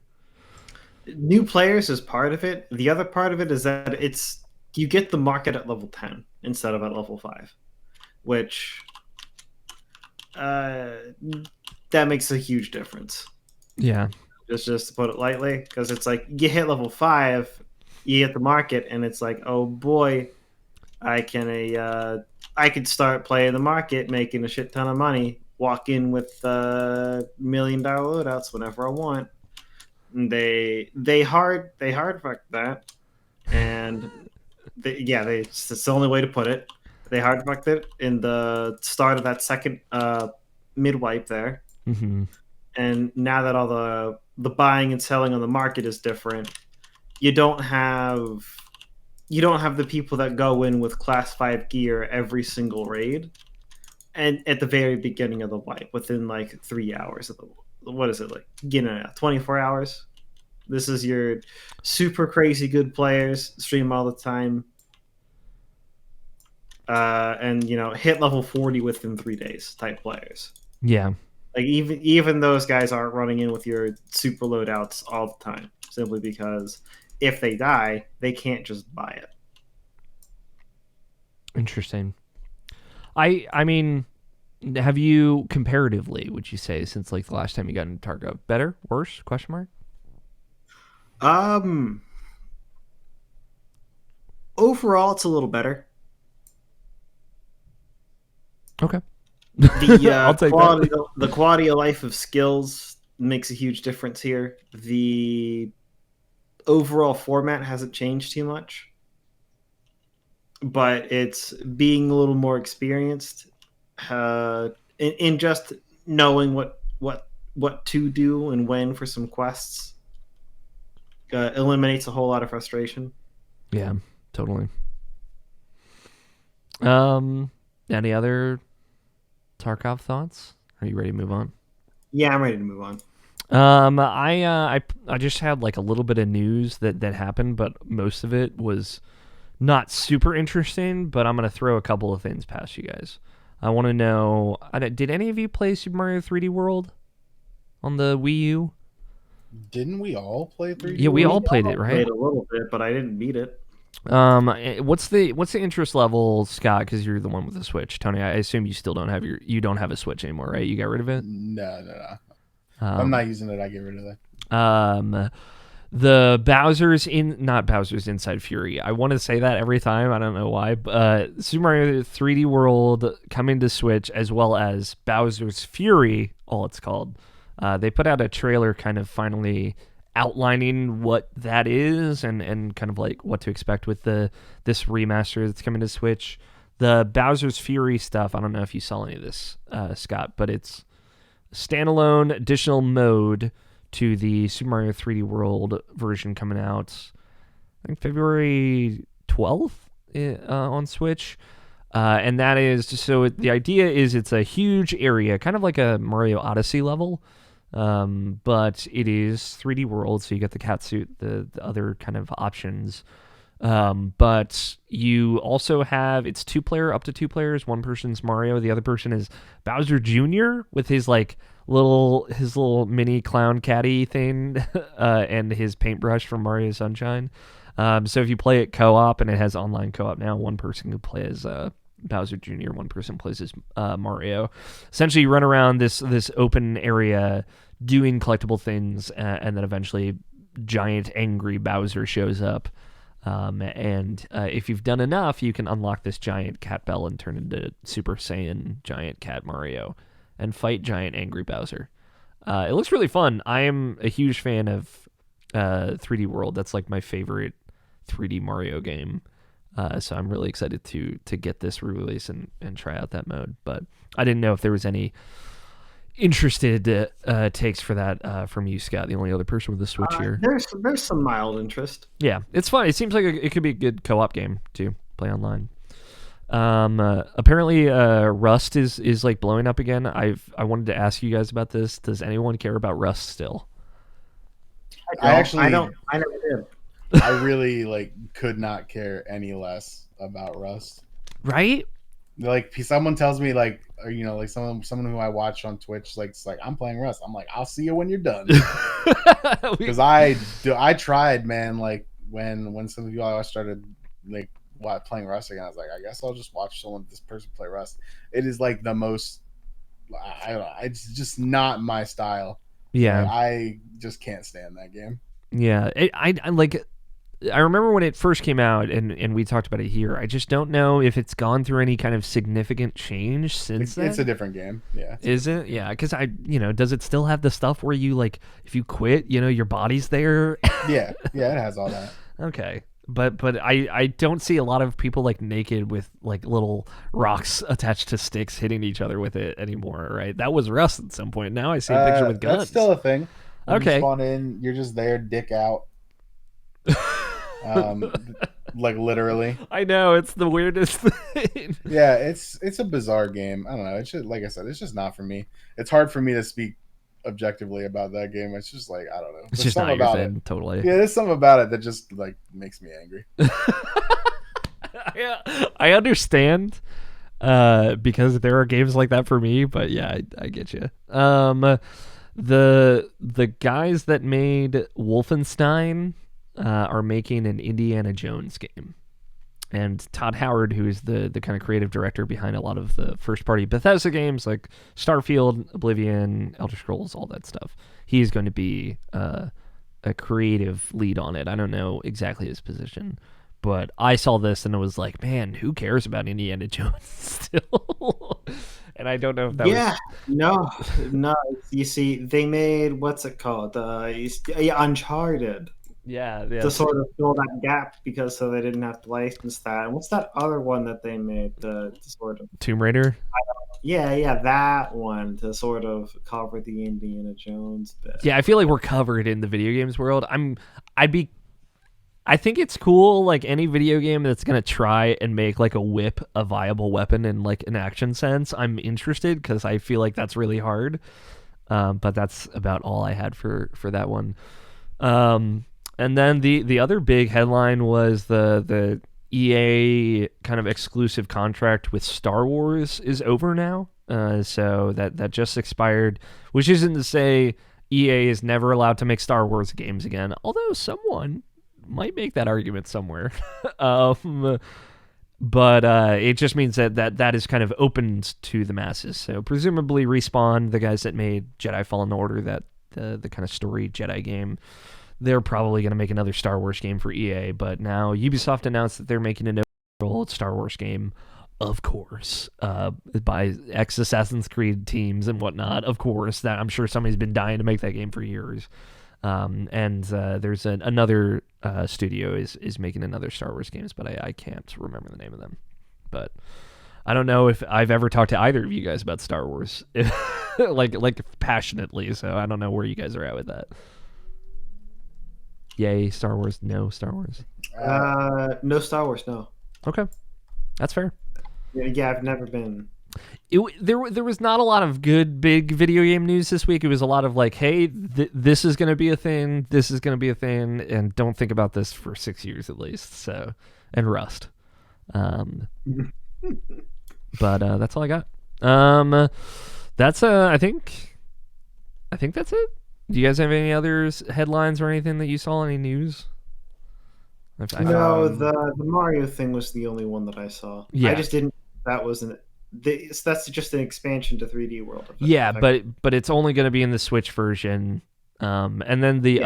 New players is part of it. The other part of it is that you get the market at level 10 instead of at level 5, which that makes a huge difference. Yeah. Just to put it lightly, because it's like you hit level 5, you hit the market, and it's like, oh boy, I could start playing the market, making a shit ton of money, walk in with $1 million loadouts whenever I want. And they hard fuck that, and it's the only way to put it. They hard fucked it in the start of that second mid wipe there. Mm-hmm. And now that all the buying and selling on the market is different, you don't have the people that go in with class 5 gear every single raid, and at the very beginning of the wipe, within like 3 hours of what is it, like 24 hours. This is your super crazy good players stream all the time, and hit level 40 within 3 days type players. Yeah. Like even those guys aren't running in with your super loadouts all the time, simply because if they die, they can't just buy it. Interesting. I mean, have you comparatively, would you say, since like the last time you got into Tarkov, better, worse? Question mark. Overall, it's a little better. Okay. The I'll take quality, that. the quality of life of skills makes a huge difference here. The overall format hasn't changed too much, but it's being a little more experienced in just knowing what to do and when for some quests eliminates a whole lot of frustration. Yeah, totally. Any other Tarkov thoughts? Are you ready to move on? Yeah, I'm ready to move on. I just had like a little bit of news that happened, but most of it was not super interesting. But I'm gonna throw a couple of things past you guys. I want to know: did any of you play Super Mario 3D World on the Wii U? Didn't we all play 3D? Yeah, we all World? played it, right? Played a little bit, but I didn't beat it. What's the interest level, Scott? Because you're the one with the Switch. Tony, I assume you still don't have you don't have a Switch anymore, right? You got rid of it. No. If I'm not using it, I get rid of it. The Bowser's not Bowser's Inside Fury. I want to say that every time. I don't know why. Super Mario 3D World coming to Switch, as well as Bowser's Fury, all it's called. They put out a trailer kind of finally outlining what that is and kind of like what to expect with this remaster that's coming to Switch. The Bowser's Fury stuff, I don't know if you saw any of this, Scott, but it's standalone additional mode to the Super Mario 3D World version coming out, I think February 12th on Switch. And that is so the idea is it's a huge area, kind of like a Mario Odyssey level, but it is 3D World, so you get the catsuit, the other kind of options. But you also have, it's up to two players. One person's Mario, the other person is Bowser Jr. with his like little mini clown caddy thing, and his paintbrush from Mario Sunshine. So if you play it co-op, and it has online co-op now, one person can play as Bowser Jr., one person plays as Mario. Essentially, you run around this open area doing collectible things, and then eventually giant angry Bowser shows up. And if you've done enough, you can unlock this giant cat bell and turn into Super Saiyan giant cat Mario and fight giant angry Bowser. It looks really fun. I am a huge fan of 3D World. That's like my favorite 3D Mario game. So I'm really excited to get this re-release and try out that mode. But I didn't know if there was any interested takes for that from you, Scott, the only other person with the Switch here. There's some mild interest. Yeah, it's fun. It seems like it could be a good co-op game to play online. Apparently, Rust is like blowing up again. I wanted to ask you guys about this. Does anyone care about Rust still? I never did. I really like could not care any less about Rust. Right? Like someone tells me like, or, you know, like someone who I watch on Twitch, like it's like I'm playing Rust. I'm like, I'll see you when you're done. Because I tried, man. Like when some of you all started like playing Rust again, I was like, I guess I'll just watch this person play Rust. It is like the most, I don't know, it's just not my style. Yeah, like, I just can't stand that game. Yeah, I remember when it first came out, and we talked about it here. I just don't know if it's gone through any kind of significant change since then. It's a different game, yeah. Is it? Yeah, because does it still have the stuff where you like if you quit, your body's there? yeah, it has all that. Okay, but I don't see a lot of people like naked with like little rocks attached to sticks hitting each other with it anymore, right? That was Rust at some point. Now I see a picture with guns. That's still a thing. When okay. You spawn in, you're just there, dick out. Like literally. I know, it's the weirdest thing. Yeah, it's a bizarre game. I don't know. It's just, like I said, it's just not for me. It's hard for me to speak objectively about that game. It's just like, I don't know. It's just not your thing, totally. Yeah, there's something about it that just like makes me angry. I understand. because there are games like that for me. But yeah, I get you. The guys that made Wolfenstein are making an Indiana Jones game. And Todd Howard, who is the kind of creative director behind a lot of the first-party Bethesda games like Starfield, Oblivion, Elder Scrolls, all that stuff, he's going to be a creative lead on it. I don't know exactly his position, but I saw this and I was like, man, who cares about Indiana Jones still? And I don't know if that was... No. You see, they made, what's it called? Uncharted. Yeah. To sort of fill that gap so they didn't have to license that. And what's that other one that they made to sort of Tomb Raider? Yeah, that one to sort of cover the Indiana Jones bit. Yeah, I feel like we're covered in the video games world. I think it's cool, like any video game that's gonna try and make like a whip a viable weapon in like an action sense. I'm interested because I feel like that's really hard. But that's about all I had for that one. And then the other big headline was the EA kind of exclusive contract with Star Wars is over now. So that just expired, which isn't to say EA is never allowed to make Star Wars games again, although someone might make that argument somewhere. But it just means that is kind of opened to the masses. So presumably Respawn, the guys that made Jedi Fallen Order, that the kind of story Jedi game, they're probably going to make another Star Wars game for EA, but now Ubisoft announced that they're making an old Star Wars game, of course, by ex-Assassin's Creed teams and whatnot, of course. That I'm sure somebody's been dying to make that game for years. And there's another studio is making another Star Wars games, but I can't remember the name of them. But I don't know if I've ever talked to either of you guys about Star Wars, like passionately, so I don't know where you guys are at with that. Yay, Star Wars. No Star Wars. No Star Wars. No. Okay, that's fair. Yeah, I've never been. There was not a lot of good big video game news this week. It was a lot of like, hey, this is going to be a thing. This is going to be a thing, and don't think about this for 6 years at least. So, and Rust. But that's all I got. That's I think that's it. Do you guys have any other headlines or anything that you saw? Any news? No, the Mario thing was the only one that I saw. Yeah. I just didn't. That wasn't. That's just an expansion to 3D World. Yeah, but it's only going to be in the Switch version. And then the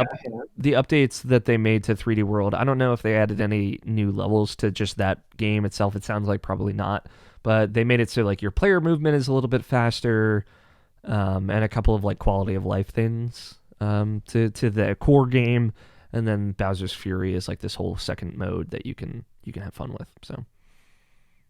updates that they made to 3D World, I don't know if they added any new levels to just that game itself. It sounds like probably not. But they made it so like your player movement is a little bit faster. And a couple of like quality of life things to the core game, and then Bowser's Fury is like this whole second mode that you can have fun with. So,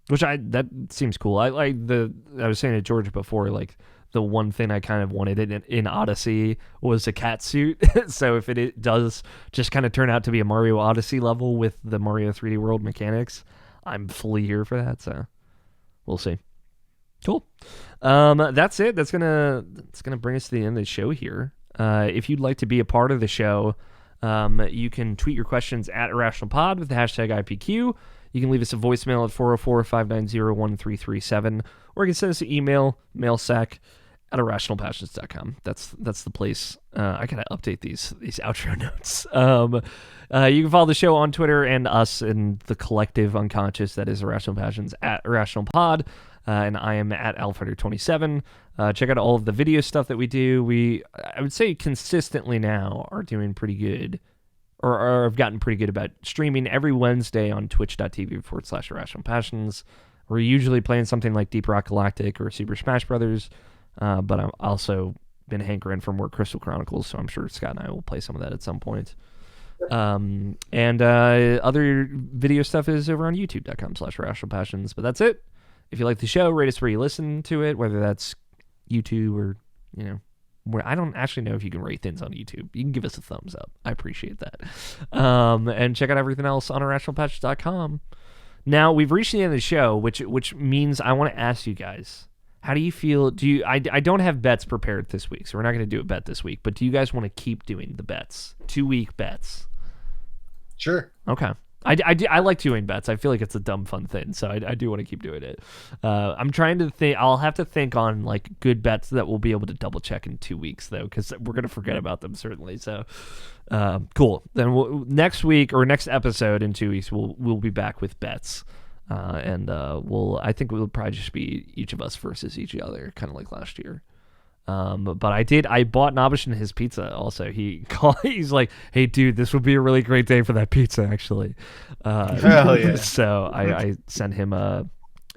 that seems cool. I was saying to George before, like the one thing I kind of wanted in Odyssey was a cat suit. So if it does just kind of turn out to be a Mario Odyssey level with the Mario 3D World mechanics, I'm fully here for that. So we'll see. Cool. That's it. That's gonna bring us to the end of the show here. If you'd like to be a part of the show, you can tweet your questions at IrrationalPod with the hashtag IPQ. You can leave us a voicemail at 404-590-1337, or you can send us an email, mailsack at irrationalpassions.com. That's the place. I gotta update these outro notes. You can follow the show on Twitter and us in the collective unconscious that is Irrational Passions at IrrationalPod. And I am at Alfighter27. Check out all of the video stuff that we do. I would say consistently now are doing pretty good, or have gotten pretty good about streaming every Wednesday on twitch.tv/Irrational Passions. We're usually playing something like Deep Rock Galactic or Super Smash Brothers, but I've also been hankering for more Crystal Chronicles, so I'm sure Scott and I will play some of that at some point. And other video stuff is over on youtube.com/Irrational Passions. But that's it. If you like the show, rate us where you listen to it, whether that's YouTube or, where I don't actually know if you can rate things on YouTube. You can give us a thumbs up. I appreciate that. And check out everything else on irrationalpatch.com. Now, we've reached the end of the show, which means I want to ask you guys, how do you feel? I don't have bets prepared this week, so we're not going to do a bet this week, but do you guys want to keep doing the bets? 2-week bets? Sure. Okay. I like doing bets. I feel like it's a dumb fun thing, so I do want to keep doing it. I'm trying to think. I'll have to think on like good bets that we'll be able to double check in 2 weeks though, because we're gonna forget about them certainly. So cool. Then next week or next episode in 2 weeks we'll be back with bets, and I think we'll probably just be each of us versus each other, kind of like last year. But I bought Nabishin his pizza also. He's like, hey dude, this would be a really great day for that pizza actually. Hell yeah. So I sent him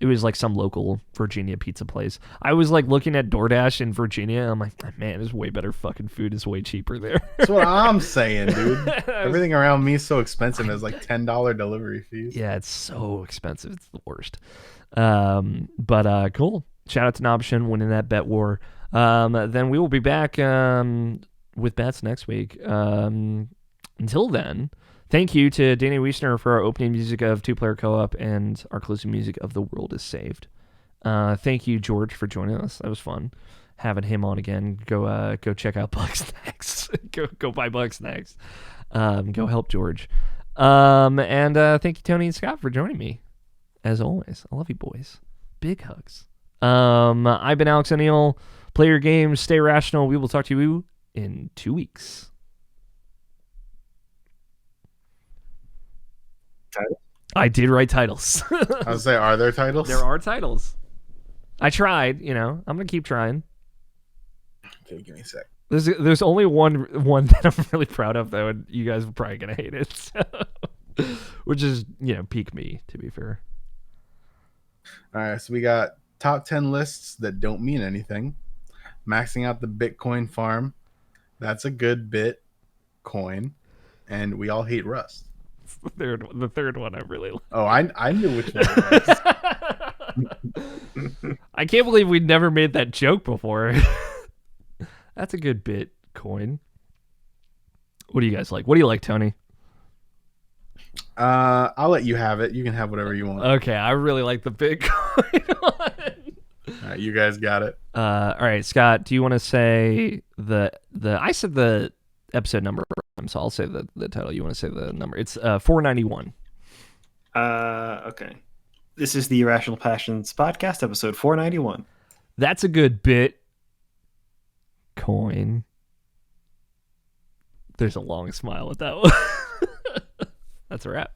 it was like some local Virginia pizza place. I was like looking at DoorDash in Virginia. I'm like, man, there's way better fucking food. It's way cheaper there. That's what I'm saying, dude. Everything around me is so expensive. It's like $10 delivery fees. Yeah, it's so expensive. It's the worst. But cool. Shout out to Nabishin winning that bet war. Then we will be back with bets next week. Until then, thank you to Danny Wiesner for our opening music of Two Player Co-op and our closing music of The World is Saved. Thank you, Jurge, for joining us. That was fun having him on again. Go check out Bugsnax. go buy Bugsnax. Go help Jurge. And thank you, Tony and Scott, for joining me. As always, I love you boys. Big hugs. I've been Alex O'Neill. Play your games, stay rational. We will talk to you in 2 weeks. Title? I did write titles. I was say, are there titles? There are titles. I tried, I'm going to keep trying. Okay, give me a sec. There's only one that I'm really proud of, though, and you guys are probably going to hate it. So. Which is, peak me, to be fair. All right, so we got top 10 lists that don't mean anything. Maxing out the Bitcoin farm. That's a good Bitcoin. And we all hate Rust. The third one I really like. Oh, I knew which one it was. I can't believe we never made that joke before. That's a good Bitcoin. What do you guys like? What do you like, Tony? I'll let you have it. You can have whatever you want. Okay, I really like the Bitcoin one. All right, you guys got it. All right, Scott, do you want to say I said the episode number, so I'll say the title. You want to say the number? It's 491. Okay. This is the Irrational Passions podcast, episode 491. That's a good Bitcoin. There's a long smile with that one. That's a wrap.